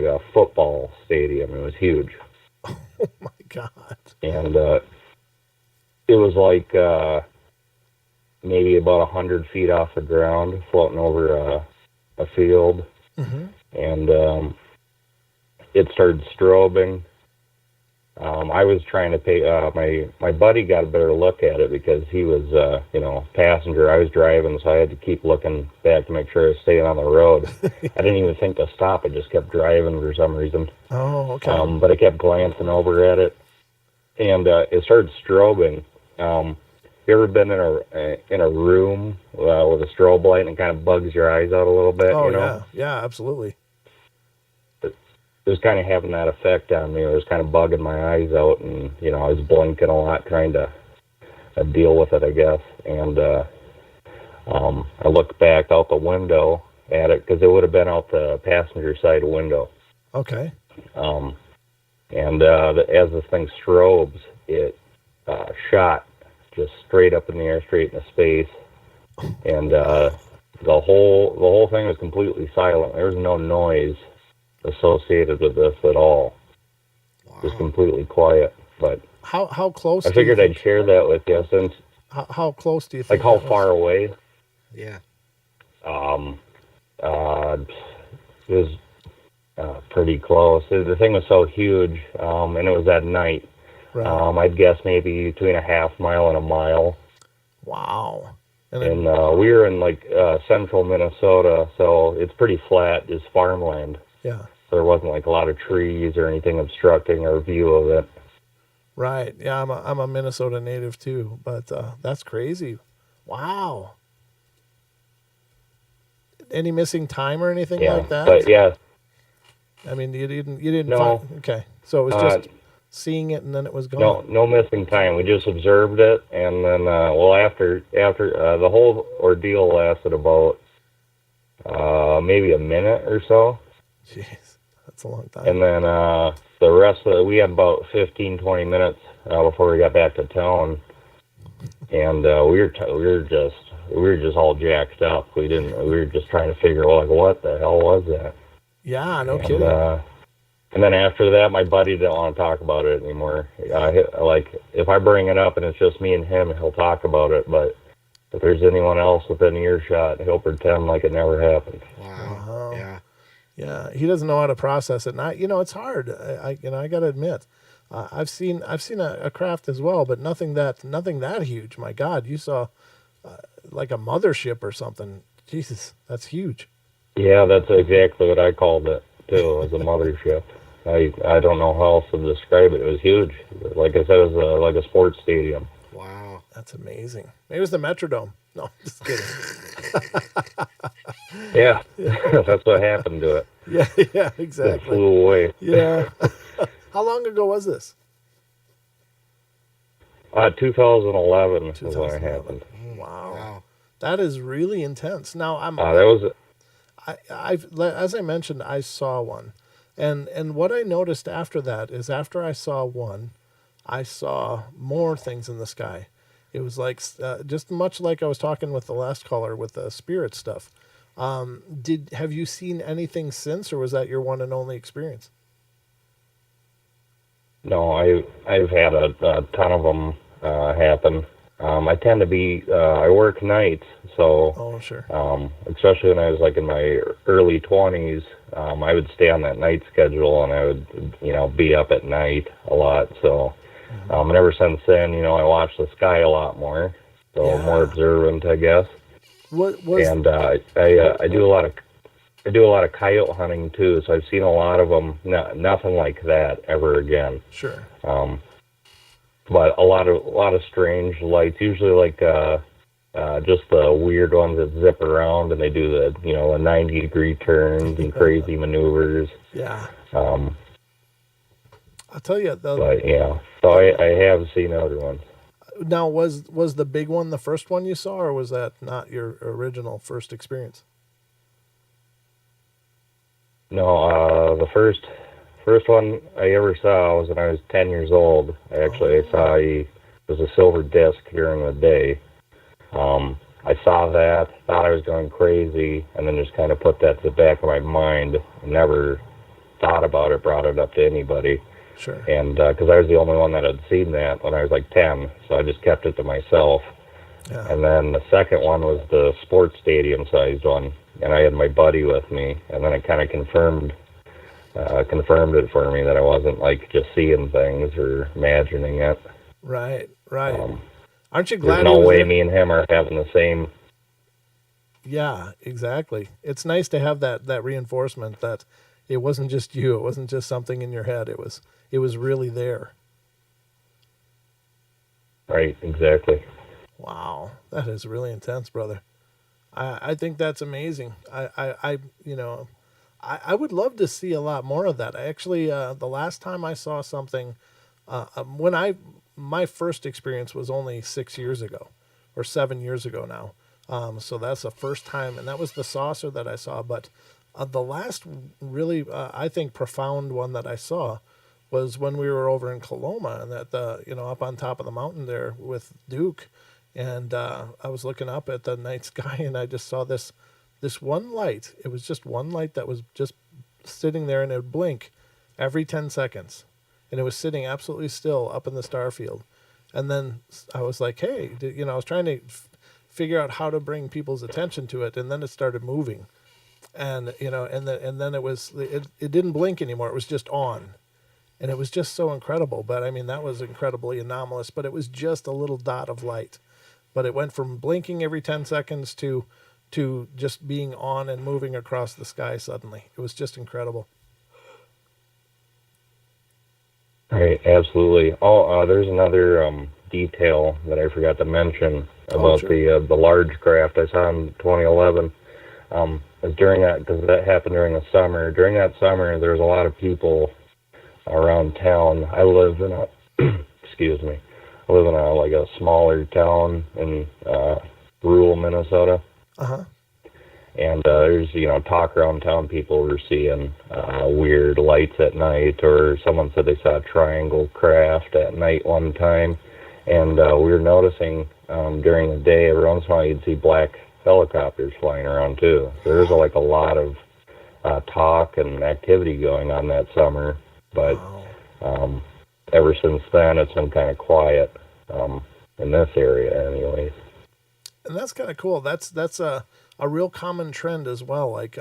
a football stadium. It was huge. Oh, my God. And it was like maybe about 100 feet off the ground, floating over a field. And it started strobing, I was trying to pay. My buddy got a better look at it because he was, passenger. I was driving, so I had to keep looking back to make sure I was staying on the road. I didn't even think to stop. I just kept driving for some reason. Oh, okay. But I kept glancing over at it, and it started strobing. You ever been in a room with a strobe light and it kind of bugs your eyes out a little bit? Oh, you know? yeah, absolutely. It was kind of having that effect on me. It was kind of bugging my eyes out, and I was blinking a lot, trying to deal with it, I guess. And I looked back out the window at it because it would have been out the passenger side window. Okay. And as this thing strobes, it shot just straight up in the air, straight into space, and the whole thing was completely silent. There was no noise associated with this at all. Wow. Just completely quiet. But how close? I figured I'd share that with you since. How close do you think? Like how far away? Yeah. It was pretty close. The thing was so huge, and it was at night. Right. I'd guess maybe between a half mile and a mile. Wow. And we were in like central Minnesota, so it's pretty flat, just farmland. Yeah. So there wasn't like a lot of trees or anything obstructing our view of it. Right. Yeah, I'm a Minnesota native too, but that's crazy. Wow. Any missing time or anything like that? But yeah. I mean, you didn't. No. Okay. So it was just seeing it and then it was gone. No missing time. We just observed it, and then after the whole ordeal lasted about maybe a minute or so. Jeez, that's a long time. And then the rest of we had about 15-20 minutes before we got back to town, and we were just all jacked up. We were just trying to figure out like what the hell was that. Yeah, no kidding. And then after that, my buddy didn't want to talk about it anymore. Like, if I bring it up and it's just me and him, he'll talk about it. But if there's anyone else within earshot, he'll pretend like it never happened. Wow. Yeah. Yeah, he doesn't know how to process it. And it's hard. I got to admit, I've seen a craft as well, but nothing that huge. My God, you saw like a mothership or something. Jesus, that's huge. Yeah, that's exactly what I called it too, as a mothership. I don't know how else to describe it. It was huge. Like I said, it was like a sports stadium. Wow. That's amazing. Maybe it was the Metrodome. No, just kidding. Yeah, that's what happened to it. Yeah, exactly. It flew away. Yeah. How long ago was this? 2011 is when it happened. Wow. That is really intense. Now, as I mentioned, I saw one. And what I noticed after that is after I saw one, I saw more things in the sky. It was like just much like I was talking with the last caller with the spirit stuff. Have you seen anything since, or was that your one and only experience? No, I've had a ton of them happen. I tend to be I work nights, so sure. Especially when I was like in my early 20s, I would stay on that night schedule, and I would be up at night a lot. So and ever since then, I watch the sky a lot more, so more observant, I guess. And I do a lot of coyote hunting too, so I've seen a lot of them. Nothing like that ever again. Sure. But a lot of strange lights, usually like just the weird ones that zip around and they do the 90-degree turns and crazy maneuvers. Yeah. I'll tell you though. But yeah, so I have seen other ones. Now, was the big one the first one you saw, or was that not your original first experience? No, the first one I ever saw was when I was 10 years old. I saw it was a silver disc during the day. I saw that, thought I was going crazy, and then just kind of put that to the back of my mind. Never thought about it, brought it up to anybody. Sure. And because I was the only one that had seen that when I was like 10, so I just kept it to myself. Yeah. And then the second one was the sports stadium-sized one, and I had my buddy with me, and then it kind of confirmed confirmed it for me that I wasn't like just seeing things or imagining it. Right. Aren't you There's glad? no he was way there? me and him are having the same. Yeah, exactly. It's nice to have that reinforcement that it wasn't just you. It wasn't just something in your head. It was really there. Right, exactly. Wow, that is really intense, brother. I think that's amazing. I would love to see a lot more of that. I actually, the last time I saw something, when my first experience was only 6 years ago, or 7 years ago now. So that's the first time, and that was the saucer that I saw. But the last really, I think, profound one that I saw was when we were over in Coloma, and that up on top of the mountain there with Duke, and I was looking up at the night sky, and I just saw this one light. It was just one light that was just sitting there, and it would blink every 10 seconds, and it was sitting absolutely still up in the star field. And then I was like, hey, I was trying to figure out how to bring people's attention to it, and then it started moving, and then it didn't blink anymore. It was just on, and it was just so incredible. But I mean, that was incredibly anomalous. But it was just a little dot of light, but it went from blinking every 10 seconds to just being on and moving across the sky suddenly. It was just incredible. Right, absolutely. Oh, there's another detail that I forgot to mention about sure. the large craft I saw in 2011. Is during that, because that happened during the summer. During that summer, there was a lot of people around town. I live in a excuse me. I live in a smaller town in rural Minnesota. Uh-huh. And there's, talk around town, people were seeing weird lights at night, or someone said they saw a triangle craft at night one time. And we were noticing during the day, every once in a while, you'd see black helicopters flying around too. So there's a lot of talk and activity going on that summer. But ever since then, it's been kind of quiet in this area anyways. And that's kind of cool. That's a real common trend as well. Like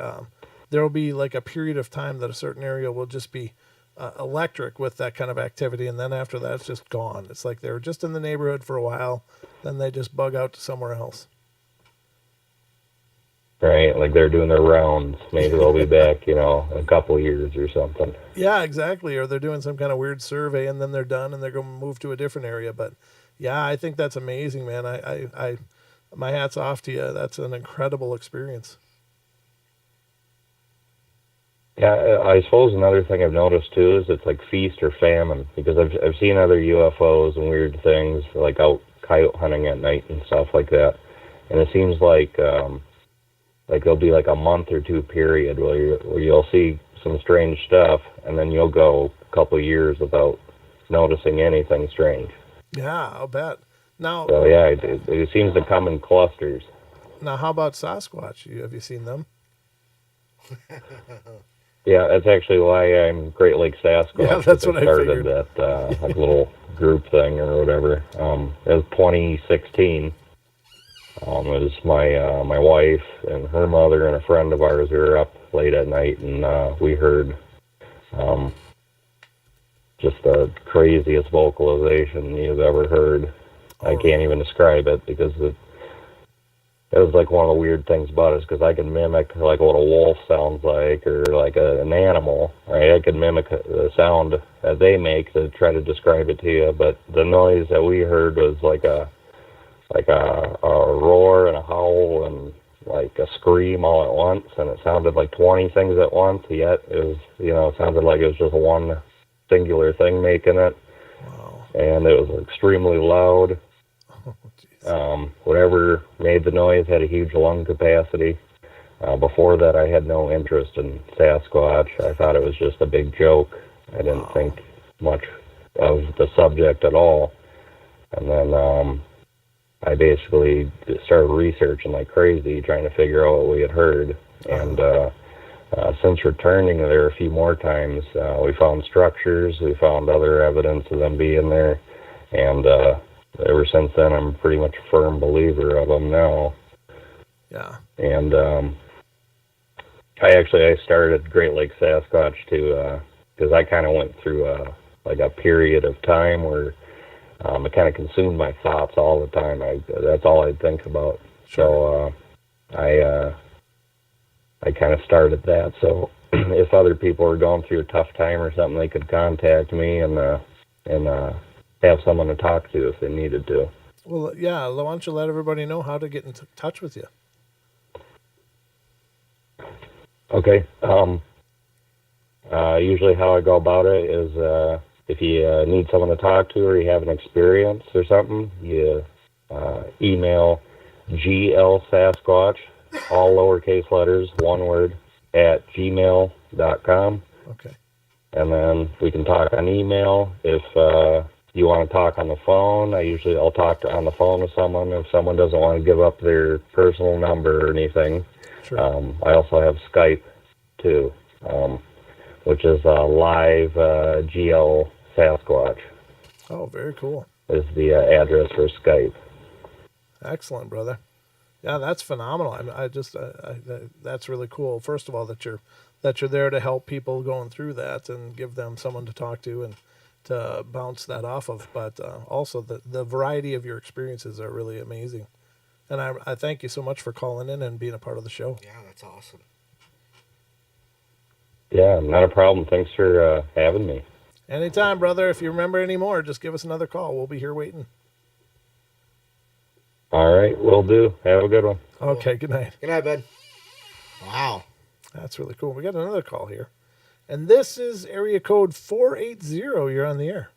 there will be like a period of time that a certain area will just be electric with that kind of activity, and then after that, it's just gone. It's like they were just in the neighborhood for a while, then they just bug out to somewhere else. Right, like they're doing their rounds. Maybe they'll be back, in a couple of years or something. Yeah, exactly. Or they're doing some kind of weird survey, and then they're done, and they're going to move to a different area. But yeah, I think that's amazing, man. I my hat's off to you. That's an incredible experience. Yeah, I suppose another thing I've noticed too is it's like feast or famine, because I've seen other UFOs and weird things like out coyote hunting at night and stuff like that, and it seems like there'll be like a month or two period where you'll see some strange stuff, and then you'll go a couple of years without noticing anything strange. Yeah, I'll bet. Now, So yeah, it seems to come in clusters. now, how about Sasquatch? Have you seen them? Yeah, that's actually why I'm Great Lakes Sasquatch. Yeah, that's what I started figured. that like little group thing or whatever. It was 2016. It was my wife and her mother and a friend of ours. We were up late at night, and we heard just the craziest vocalization you've ever heard. I can't even describe it, because it was like one of the weird things about it, because I can mimic like what a wolf sounds like, or like an animal, right? I can mimic the sound that they make to try to describe it to you, but the noise that we heard was like a roar and a howl and like a scream all at once, and it sounded like 20 things at once, yet it was, it sounded like it was just one singular thing making it. Wow. And it was extremely loud. Whatever made the noise had a huge lung capacity. Before that, I had no interest in Sasquatch. I thought it was just a big joke. I didn't think much of the subject at all. And then I basically started researching like crazy, trying to figure out what we had heard. And since returning there a few more times, we found structures, we found other evidence of them being there, and ever since then, I'm pretty much a firm believer of them now. Yeah. And I started Great Lake Sasquatch too, because I kind of went through like a period of time where it kind of consumed my thoughts all the time. That's all I'd think about. Sure. So I kind of started that. So if other people were going through a tough time or something, they could contact me and have someone to talk to if they needed to. Well, yeah. Why don't you let everybody know how to get in touch with you? Okay. Usually how I go about it is if you need someone to talk to or you have an experience or something, you email glsasquatch, all lowercase letters, one word, at gmail.com. Okay. And then we can talk on email. If you want to talk on the phone, I'll talk on the phone with someone if someone doesn't want to give up their personal number or anything. Sure. I also have Skype too, which is live GL Sasquatch. Oh, very cool. Is the address for Skype. Excellent, brother. Yeah, that's phenomenal. That's really cool. First of all, that you're there to help people going through that and give them someone to talk to and to bounce that off of. But also the variety of your experiences are really amazing. And I thank you so much for calling in and being a part of the show. Yeah, that's awesome. Yeah, not a problem. Thanks for having me. Anytime, brother. If you remember any more, just give us another call. We'll be here waiting. All right, will do. Have a good one. Okay, good night. Good night, bud. Wow. That's really cool. We got another call here. And this is area code 480. You're on the air.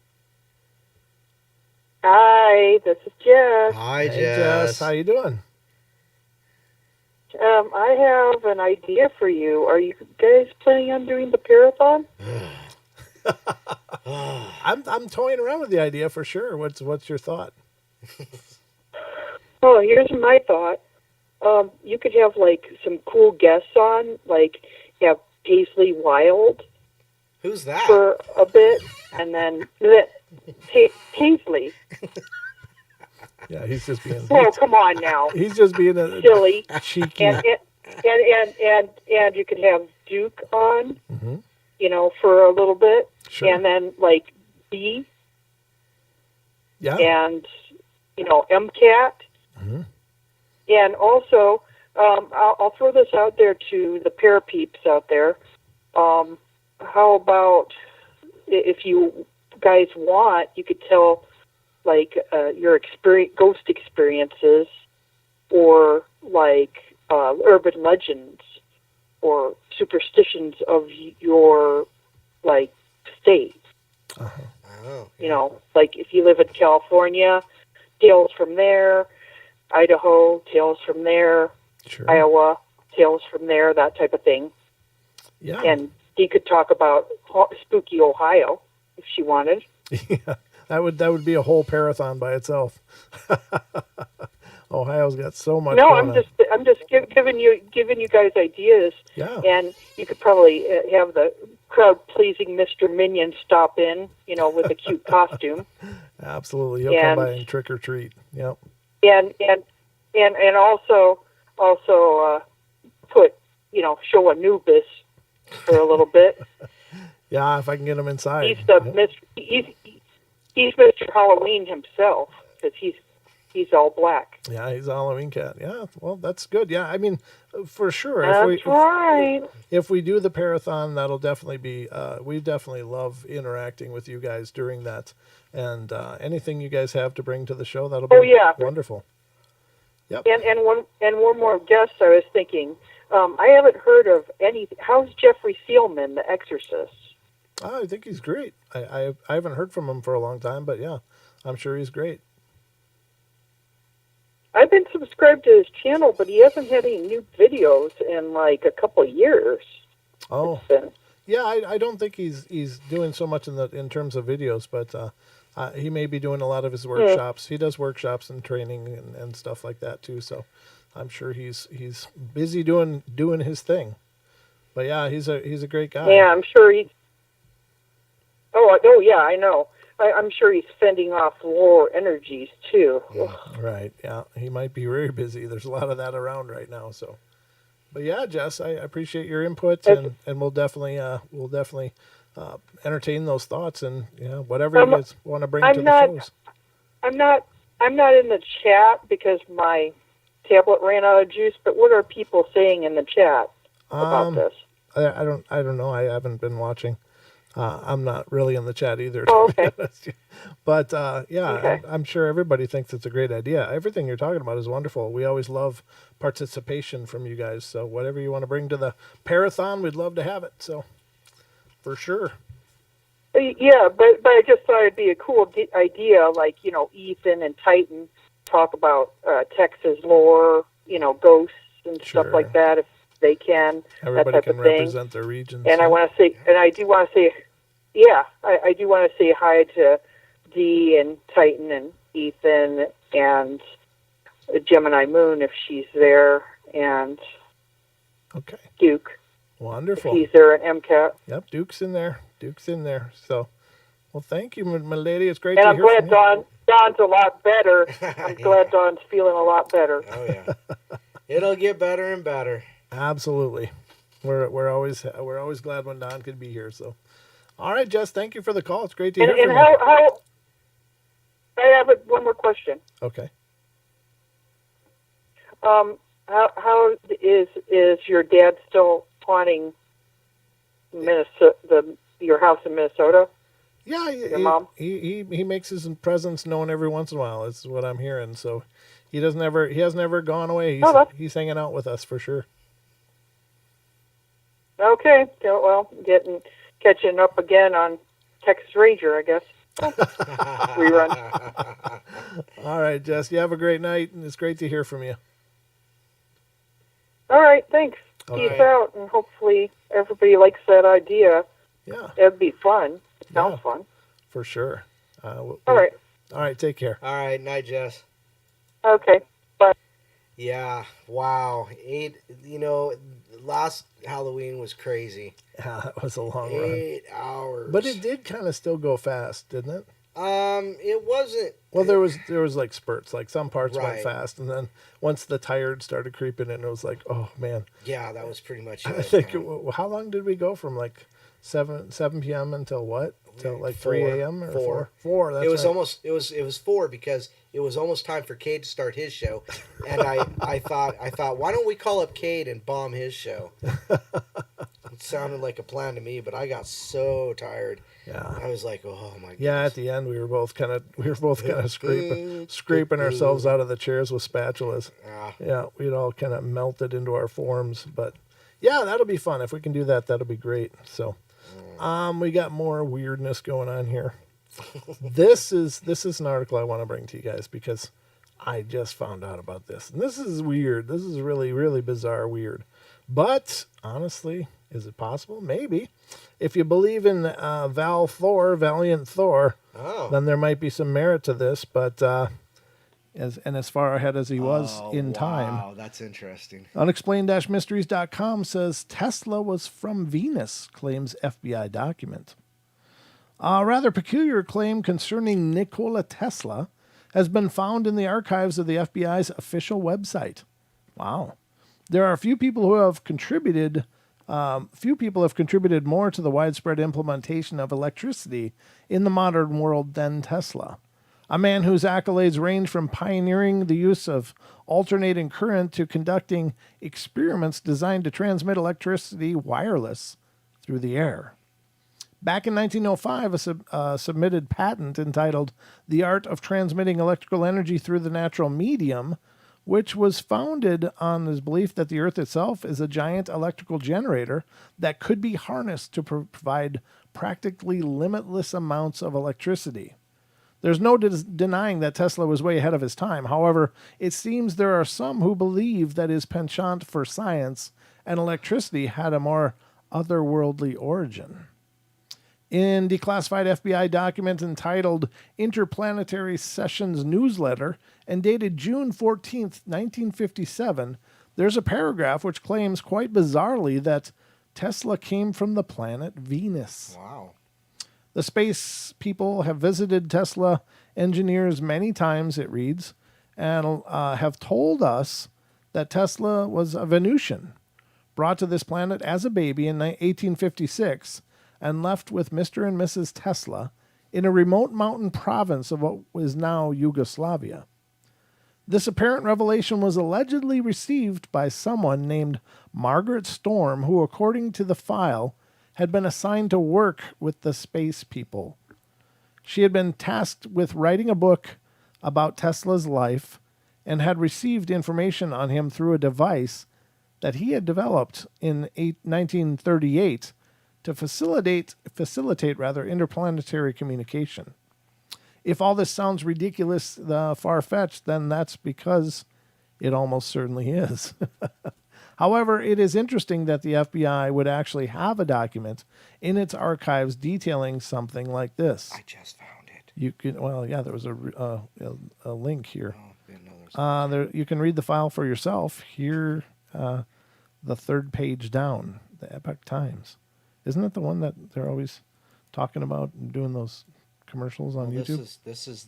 Hi, this is Jess. Hi, Hey, Jess. How you doing? I have an idea for you. Are you guys planning on doing the Parathon? I'm toying around with the idea for sure. What's your thought? Oh, here's my thought. You could have like some cool guests on, like have Paisley Wild Who's that? for a bit, and then Paisley. Yeah, he's just being. Oh, come on now, He's just being a silly. cheeky. And you could have Duke on, Mm-hmm. for a little bit, Sure. and then like B Yeah. and MCAT. Mhm. And also, I'll throw this out there to the parapeeps out there. How about if you guys want, you could tell like your ghost experiences, or like urban legends or superstitions of your like state. Uh-huh. Oh, Like if you live in California, tales from there. Idaho, tales from there. Sure. Iowa, tales from there, that type of thing. Yeah. And he could talk about spooky Ohio if she wanted. Yeah. That would be a whole parathon by itself. Ohio's got so much. No, going I'm just giving you guys ideas. Yeah. And you could probably have the crowd-pleasing Mr. Minion stop in, with a cute costume. Absolutely. He'll come by and trick or treat. Yep. And also put show Anubis for a little bit. Yeah, if I can get him inside. He's the he's Mr. Halloween himself, because he's all black. Yeah, he's a Halloween cat. Yeah, well, that's good. Yeah, I mean, for sure. That's right. If we do the parathon, that'll definitely be. We definitely love interacting with you guys during that, and anything you guys have to bring to the show, that'll be wonderful. Yep. And one more guest. I was thinking, I haven't heard of any. How's Jeffrey Seelman, the Exorcist? I think he's great. I haven't heard from him for a long time, but yeah, I'm sure he's great. I've been subscribed to his channel, but he hasn't had any new videos in like a couple of years. Oh, yeah. I don't think he's doing so much in terms of videos, but he may be doing a lot of his workshops. He does workshops and training and stuff like that too. So I'm sure he's busy doing his thing. But yeah, he's a great guy. Yeah, I'm sure he's. Oh yeah, I know. I'm sure he's fending off lower energies too. Right. Yeah, he might be very busy. There's a lot of that around right now. So. But yeah, Jess, I appreciate your input, and we'll definitely entertain those thoughts, and whatever you guys want to bring to the shows. I'm not in the chat because my tablet ran out of juice. But what are people saying in the chat about this? I don't know. I haven't been watching. I'm not really in the chat either. Oh, okay. But yeah, Okay. I'm sure everybody thinks it's a great idea. Everything you're talking about is wonderful. We always love participation from you guys. So whatever you want to bring to the Parathon, we'd love to have it. So for sure. Yeah, but I just thought it'd be a cool idea, like, Ethan and Titan talk about Texas lore, ghosts and stuff like that, if they can. Everybody that type can of thing. represent their regions. And I want to say, and I do want to say, yeah, I do want to say hi to Dee and Titan and Ethan and Gemini Moon if she's there, and Duke. Wonderful. If he's there at MCAT. Yep, Duke's in there. So, well, thank you, my lady. It's great And to I'm hear glad from you. Don's a lot better. I'm glad Don's feeling a lot better. Oh yeah, it'll get better and better. Absolutely. We're always glad when Don could be here. So, all right, Jess, thank you for the call. It's great to hear from you. And how? I have one more question. Okay. How is your dad still haunting Minnesota? Your house in Minnesota? Yeah, your mom. He makes his presence known every once in a while. Is what I'm hearing. So he hasn't ever gone away. He's hanging out with us for sure. Okay. Well, catching up again on Texas Ranger, I guess. Rerun. All right, Jess. You have a great night, and it's great to hear from you. All right. Thanks. Okay. Peace out, and hopefully everybody likes that idea. Yeah. It'd be fun. It sounds fun. For sure. All right. All right. Take care. All right. Night, Jess. Okay. Bye. Yeah. Wow. Last Halloween was crazy. Yeah, that was a long run. 8 hours. But it did kind of still go fast, didn't it? It wasn't. Well, there was like spurts, like some parts went Right. fast, and then once the tired started creeping in, it was like, oh man. Yeah, that was pretty much I it. think how long did we go from like 7 p.m. until what? Till like 3 a.m. or 4? 4. That's it was right. almost it was 4 because it was almost time for Cade to start his show, and I thought why don't we call up Cade and bomb his show? It sounded like a plan to me, but I got so tired. Yeah. I was like, oh my god. Yeah, at the end we were both kind of scraping ourselves out of the chairs with spatulas. Yeah, we'd all kind of melted into our forms, but yeah, that'll be fun if we can do that. That'll be great. So, we got more weirdness going on here. This is an article I want to bring to you guys because I just found out about this, and this is weird. This is really, really bizarre, weird. But honestly, is it possible? Maybe. If you believe in Valiant Thor, then there might be some merit to this. But as far ahead as he was in time. Wow, that's interesting. Unexplained-mysteries.com says Tesla was from Venus, claims FBI document. A rather peculiar claim concerning Nikola Tesla has been found in the archives of the FBI's official website. Wow. There are few people who have contributed more to the widespread implementation of electricity in the modern world than Tesla. A man whose accolades range from pioneering the use of alternating current to conducting experiments designed to transmit electricity wireless through the air. Back in 1905, a submitted patent entitled The Art of Transmitting Electrical Energy Through the Natural Medium, which was founded on his belief that the Earth itself is a giant electrical generator that could be harnessed to provide practically limitless amounts of electricity. There's no denying that Tesla was way ahead of his time. However, it seems there are some who believe that his penchant for science and electricity had a more otherworldly origin. In declassified FBI document entitled Interplanetary Sessions Newsletter and dated June 14th, 1957, there's a paragraph which claims quite bizarrely that Tesla came from the planet Venus. Wow. The space people have visited Tesla engineers many times, it reads, and have told us that Tesla was a Venusian. brought to this planet as a baby in 1856 and left with Mr. and Mrs. Tesla in a remote mountain province of what is now Yugoslavia. This apparent revelation was allegedly received by someone named Margaret Storm, who, according to the file, had been assigned to work with the space people. She had been tasked with writing a book about Tesla's life and had received information on him through a device that he had developed in 1938 to facilitate interplanetary communication. If all this sounds ridiculous, far-fetched, then that's because it almost certainly is. However, it is interesting that the FBI would actually have a document in its archives detailing something like this. I just found it. You can, well, yeah, there was a link here. Oh, didn't know There, you can read the file for yourself. Here, the third page down, the Epoch Times. Isn't it the one that they're always talking about and doing those commercials on YouTube? This is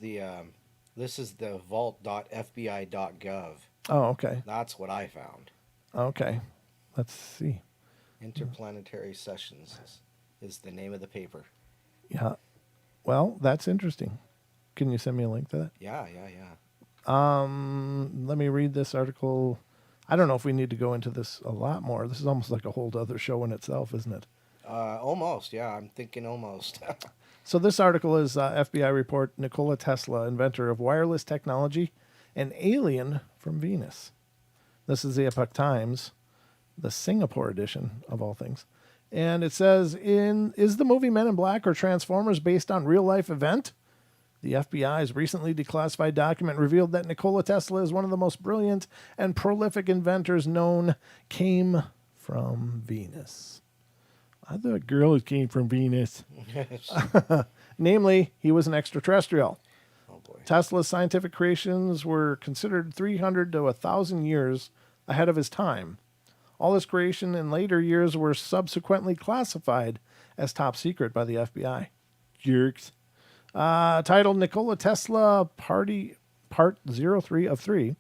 the vault.fbi.gov. Oh, okay. That's what I found. Okay. Let's see. Interplanetary Sessions is the name of the paper. Yeah. Well, that's interesting. Can you send me a link to that? Yeah. Let me read this article. I don't know if we need to go into this a lot more. This is almost like a whole other show in itself, isn't it? Almost, yeah. I'm thinking almost. So this article is FBI report, Nikola Tesla, inventor of wireless technology, an alien from Venus. This is the Epoch Times, the Singapore edition of all things. And it says, is the movie Men in Black or Transformers based on real-life event? The FBI's recently declassified document revealed that Nikola Tesla is one of the most brilliant and prolific inventors known, came from Venus. I thought girls came from Venus. Namely, he was an extraterrestrial. Oh boy. Tesla's scientific creations were considered 300 to 1,000 years ahead of his time. All his creation in later years were subsequently classified as top secret by the FBI. Jerks. Titled Nikola Tesla Part 03 of 3,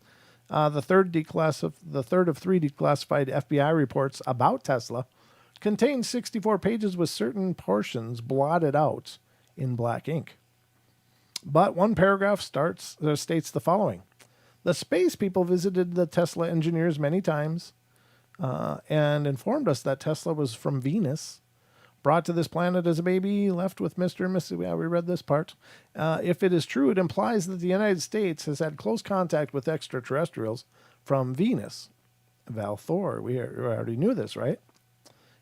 the third of three declassified FBI reports about Tesla contains 64 pages with certain portions blotted out in black ink. But one paragraph states the following. The space people visited the Tesla engineers many times and informed us that Tesla was from Venus, brought to this planet as a baby, left with Mr. and Mrs. Yeah, we read this part. If it is true, it implies that the United States has had close contact with extraterrestrials from Venus. Val Thor, we already knew this, right?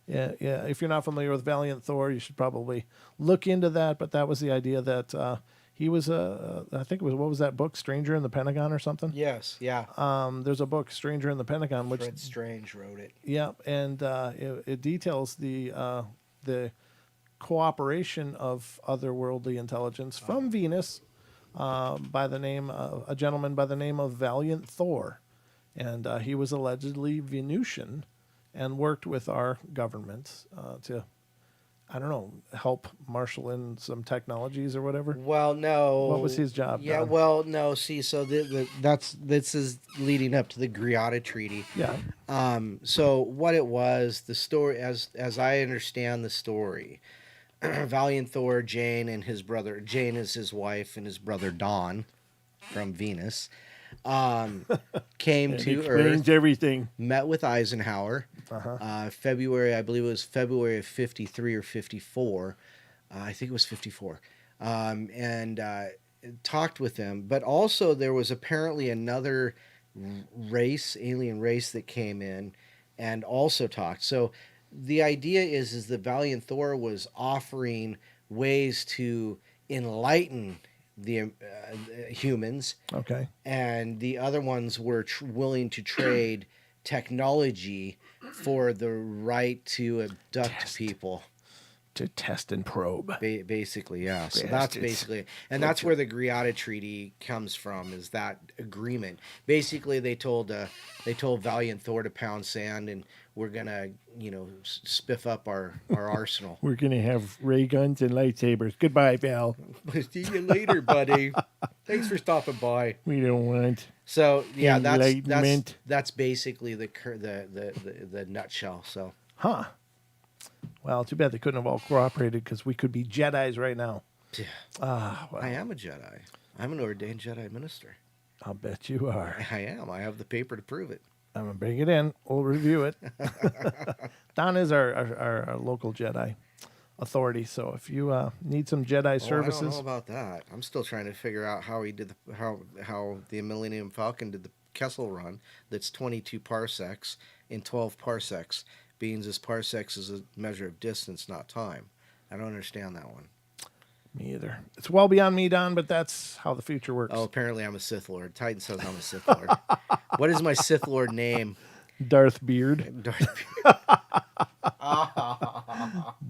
Yeah. If you're not familiar with Valiant Thor, you should probably look into that. But that was the idea that he was I think it was, what was that book, Stranger in the Pentagon or something? Yes, yeah. There's a book, Stranger in the Pentagon, which Fred Strange wrote it. Yeah, and it details the cooperation of otherworldly intelligence from Venus by the name of a gentleman by the name of Valiant Thor, and he was allegedly Venusian and worked with our government to, I don't know, help marshal in some technologies or whatever. Well, no. What was his job? Yeah, Don? well, no. See, so this is leading up to the Greada Treaty. Yeah. So what it was, the story, as I understand the story, Valiant Thor, Jane, and his brother. Jane is his wife, and his brother Don, from Venus, came to Earth. Everything. Met with Eisenhower. February, I believe it was February of 53 or 54. I think it was 54. And talked with them. But also there was apparently another alien race that came in and also talked. So the idea is that Valiant Thor was offering ways to enlighten the humans. Okay. And the other ones were willing to trade technology for the right to abduct people. To test and probe. Basically, yeah. So that's Bastards. basically, and that's where the Greada Treaty comes from. Is that agreement? Basically, they told Valiant Thor to pound sand, and we're gonna, spiff up our arsenal. We're going to have ray guns and lightsabers. Goodbye, Val. See you later, buddy. Thanks for stopping by. We don't want. So yeah, Enlightenment. that's basically the nutshell. So Huh. Well, too bad they couldn't have all cooperated because we could be Jedis right now. yeah, Well, I am a Jedi. I'm an ordained Jedi minister. I'll bet you are. I am. I have the paper to prove it. I'm going to bring it in. We'll review it. Don is our local Jedi authority. So if you need some Jedi services. I don't know about that. I'm still trying to figure out how he did how the Millennium Falcon did the Kessel run. That's 22 parsecs in 12 parsecs. Being as parsecs is a measure of distance, not time. I don't understand that one. Me either. It's well beyond me, Don, but that's how the future works. Oh, apparently I'm a Sith Lord. Titan says I'm a Sith Lord. What is my Sith Lord name? Darth Beard. Darth Beard.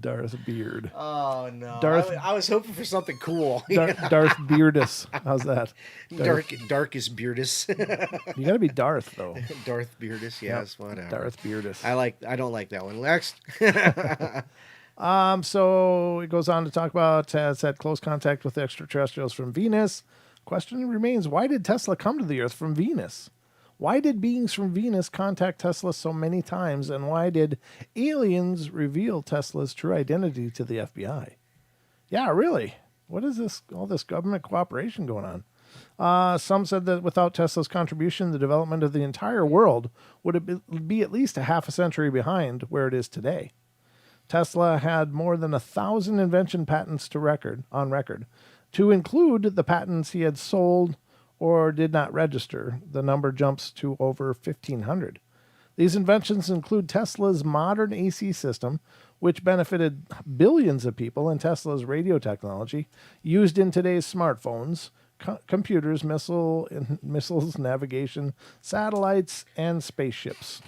Darth Beard. Oh, no. Darth- I was hoping for something cool. Darth Beardus. How's that? Darkest Beardus. You got to be Darth, though. Darth Beardus, yes, whatever. Darth Beardus. I don't like that one. Next. So it goes on to talk about has had close contact with extraterrestrials from Venus. Question remains, why did Tesla come to the Earth from Venus? Why did beings from Venus contact Tesla so many times, and why did aliens reveal Tesla's true identity to the FBI? Yeah, really. What is this? All this government cooperation going on? Some said that without Tesla's contribution, the development of the entire world would be at least a half a century behind where it is today. Tesla had more than 1,000 invention patents on record. To include the patents he had sold or did not register, the number jumps to over 1,500. These inventions include Tesla's modern AC system, which benefited billions of people, and Tesla's radio technology used in today's smartphones, computers, missiles, navigation, satellites, and spaceships.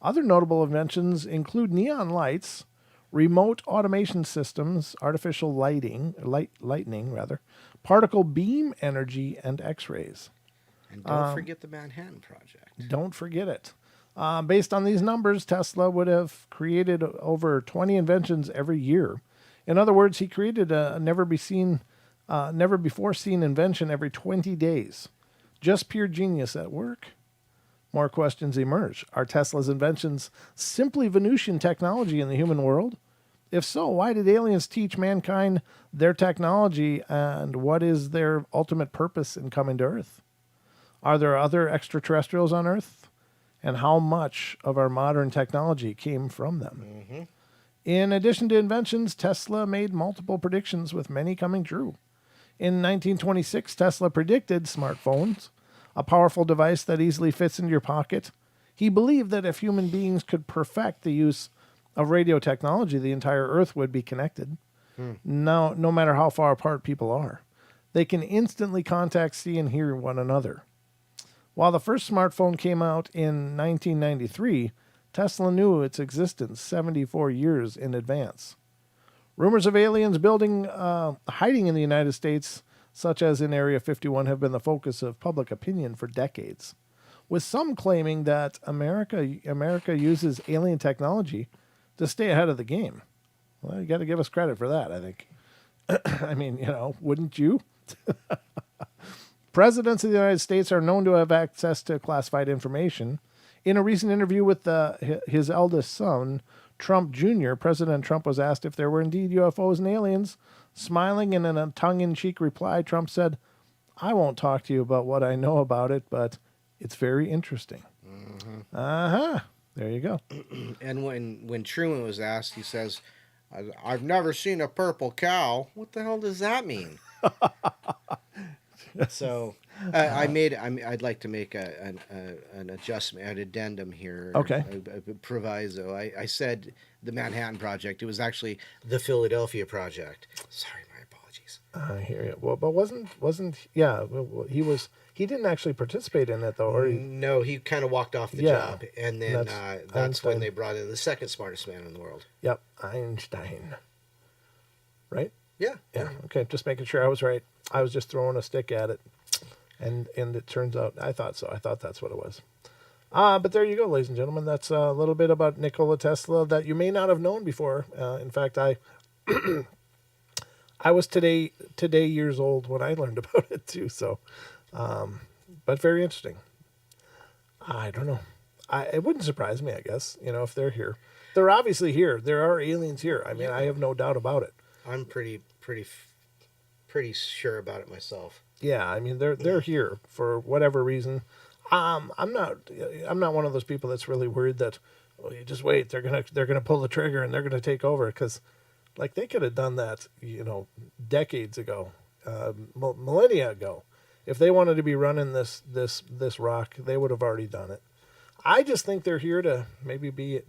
Other notable inventions include neon lights, remote automation systems, artificial lightning, particle beam energy, and X-rays. And don't forget the Manhattan Project. Don't forget it. Based on these numbers, Tesla would have created over 20 inventions every year. In other words, he created a never before seen invention every 20 days. Just pure genius at work. More questions emerge. Are Tesla's inventions simply Venusian technology in the human world? If so, why did aliens teach mankind their technology, and what is their ultimate purpose in coming to Earth? Are there other extraterrestrials on Earth? And how much of our modern technology came from them? In addition to inventions, Tesla made multiple predictions, with many coming true. In 1926, Tesla predicted smartphones, a powerful device that easily fits into your pocket. He believed that if human beings could perfect the use of radio technology, the entire Earth would be connected. No matter how far apart people are. They can instantly contact, see, and hear one another. While the first smartphone came out in 1993, Tesla knew its existence 74 years in advance. Rumors of aliens hiding in the United States, such as in Area 51, have been the focus of public opinion for decades, with some claiming that America uses alien technology to stay ahead of the game. Well, you got to give us credit for that, I think. I mean, wouldn't you? Presidents of the United States are known to have access to classified information. In a recent interview with his eldest son, Trump Jr., President Trump was asked if there were indeed UFOs and aliens. Smiling and in a tongue-in-cheek reply, Trump said, "I won't talk to you about what I know about it, but it's very interesting." There you go. And when Truman was asked, he says, "I've never seen a purple cow." What the hell does that mean? So I'd like to make an adjustment, an addendum here. Okay. A proviso. I said the Manhattan Project. It was actually the Philadelphia Project. Sorry, my apologies. I hear you. Well, but wasn't he didn't actually participate in it, though, or No, he kind of walked off the job, and then that's when they brought in the second smartest man in the world. Yep, Einstein. right? Yeah. Yeah. Okay. Just making sure I was right. I was just throwing a stick at it, and it turns out I thought so. I thought that's what it was. But there you go, ladies and gentlemen. That's a little bit about Nikola Tesla that you may not have known before. In fact, I was today years old when I learned about it too. So, but very interesting. I don't know. It wouldn't surprise me, I guess, if they're here. They're obviously here. There are aliens here. I mean, I have no doubt about it. I'm pretty sure about it myself. Yeah, I mean, they're here for whatever reason. I'm not one of those people that's really worried that, well, you just wait, they're gonna pull the trigger and they're gonna take over, because, like, they could have done that, decades ago, millennia ago. If they wanted to be running this rock, they would have already done it. I just think they're here to maybe be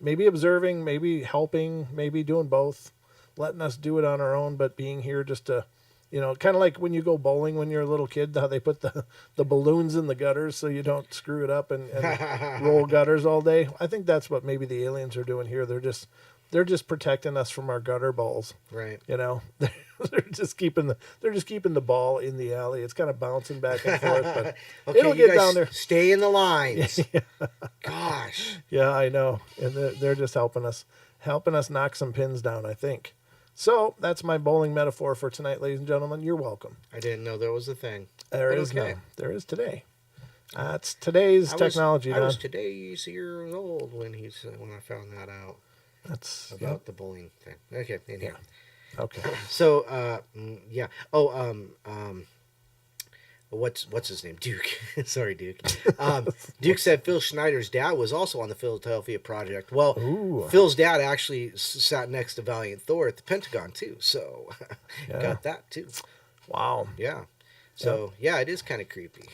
maybe observing, maybe helping, maybe doing both, letting us do it on our own, but being here just to, kind of like when you go bowling when you're a little kid, how they put the balloons in the gutters so you don't screw it up and roll gutters all day. I think that's what maybe the aliens are doing here. They're just protecting us from our gutter balls. Right. They're just keeping the ball in the alley. It's kind of bouncing back and forth, but okay, it'll get down there. Stay in the lines. Yeah. Gosh. Yeah, I know. And they're just helping us knock some pins down, I think. So that's my bowling metaphor for tonight, ladies and gentlemen. You're welcome. I didn't know there was a thing. There is now. There is today. It's today's technology. I was today's years old when I found that out. That's about the bowling thing. Okay, anyhow. Yeah. Okay. So, yeah. Oh, what's his name? Duke. Sorry, Duke. Duke said Phil Schneider's dad was also on the Philadelphia Project. Well, ooh. Phil's dad actually sat next to Valiant Thor at the Pentagon too, so got that too. Wow. Yeah. So yeah, it is kind of creepy.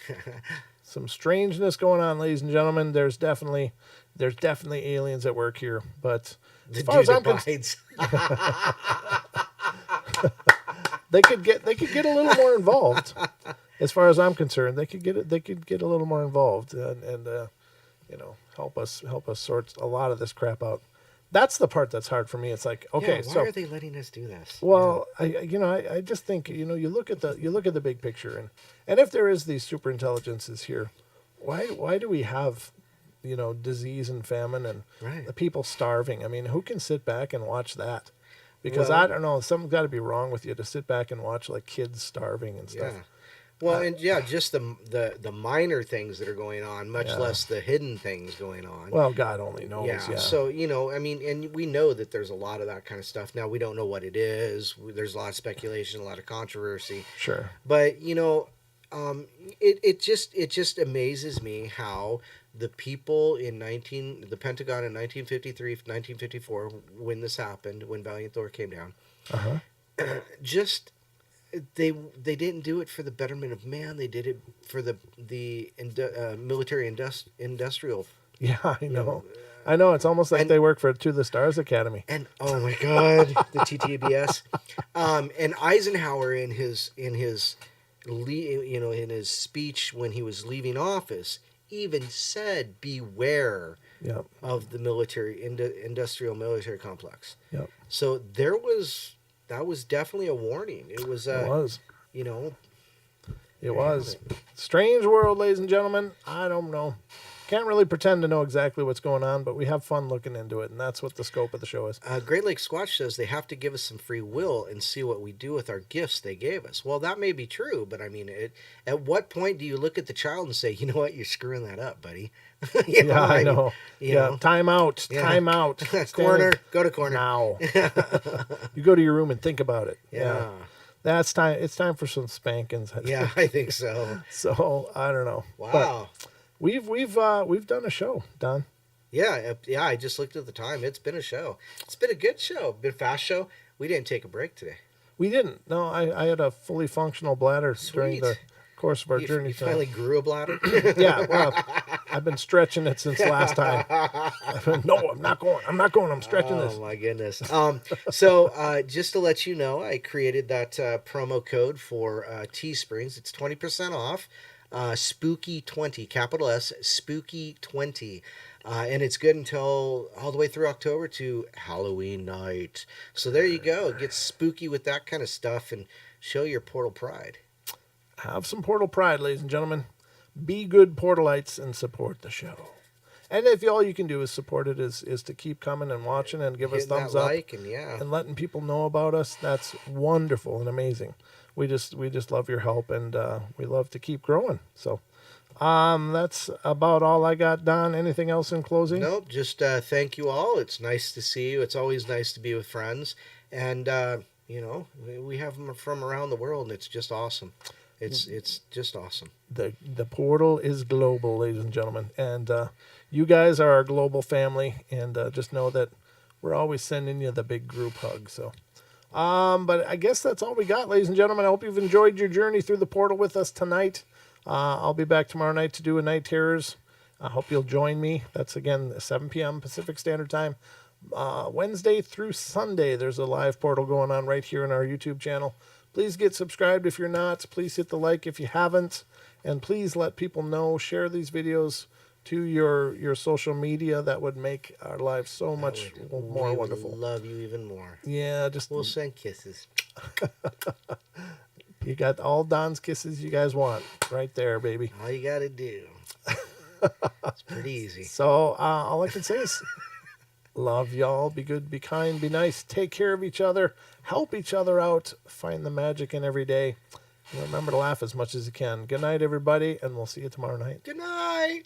Some strangeness going on, ladies and gentlemen. There's definitely aliens at work here, but The as far as I'm abides. they could get a little more involved. As far as I'm concerned, they could get a little more involved and help us sort a lot of this crap out. That's the part that's hard for me. It's like, okay, why are they letting us do this? Well, I just think, you look at the big picture, and if there is these super intelligences here, why do we have, disease and famine and the people starving? I mean, who can sit back and watch that? Because I don't know, something's got to be wrong with you to sit back and watch like kids starving and stuff. Yeah. Well, and just the minor things that are going on, much less the hidden things going on. Well, God only knows. Yeah. So, I mean, and we know that there's a lot of that kind of stuff. Now, we don't know what it is. There's a lot of speculation, a lot of controversy. Sure. But, it just amazes me how the people the Pentagon in 1953, 1954, when this happened, when Valiant Thor came down, just... They didn't do it for the betterment of man. They did it for the military industrial. Yeah, I know. I know. It's almost like they work for To the Stars Academy. And oh my God, the TTABS. And Eisenhower in his speech when he was leaving office even said, "Beware of the military industrial military complex." Yep. So that was definitely a warning. It was. It was. Strange world, ladies and gentlemen. I don't know. Can't really pretend to know exactly what's going on, but we have fun looking into it, and that's what the scope of the show is. Great Lake Squatch says they have to give us some free will and see what we do with our gifts they gave us. Well, that may be true, but I mean, at what point do you look at the child and say, you know what, you're screwing that up, buddy? I know. Time out. Yeah. Time out. Corner. Go to corner. Now. You go to your room and think about it. Yeah. That's time. It's time for some spankings. Yeah, I think so. So, I don't know. Wow. But we've done a show, Don. Yeah, I just looked at the time. It's been a show. It's been a good show. Been a fast show. We didn't take a break today. We didn't. No, I had a fully functional bladder during the course of our journey. You finally grew a bladder? Yeah, well, I've been stretching it since last time. No, I'm not going. I'm stretching this. Oh, my goodness. So just to let you know, I created that promo code for Teesprings. It's 20% off. Spooky 20, capital S, Spooky 20. And it's good until all the way through October to Halloween night. So there you go. Get spooky with that kind of stuff and show your portal pride. Have some portal pride, ladies and gentlemen. Be good portalites and support the show. And if all you can do is support it is to keep coming and watching and give us Hitting that thumbs up like and letting people know about us, that's wonderful and amazing. We just love your help, and we love to keep growing. So that's about all I got, Don. Anything else in closing? Nope, just thank you all. It's nice to see you. It's always nice to be with friends. And, we have them from around the world, and it's just awesome. It's just awesome. The portal is global, ladies and gentlemen. And you guys are our global family. And just know that we're always sending you the big group hug. So, but I guess that's all we got, ladies and gentlemen. I hope you've enjoyed your journey through the portal with us tonight. I'll be back tomorrow night to do a Night Terrors. I hope you'll join me. That's, again, 7 p.m. Pacific Standard Time. Wednesday through Sunday, there's a live portal going on right here on our YouTube channel. Please get subscribed if you're not. Please hit the like if you haven't. And please let people know. Share these videos to your social media. That would make our lives so much more wonderful. Love you even more. Yeah, We'll send kisses. You got all Don's kisses you guys want right there, baby. All you got to do. It's pretty easy. So all I can say is love y'all. Be good, be kind, be nice. Take care of each other. Help each other out. Find the magic in every day. And remember to laugh as much as you can. Good night, everybody, and we'll see you tomorrow night. Good night.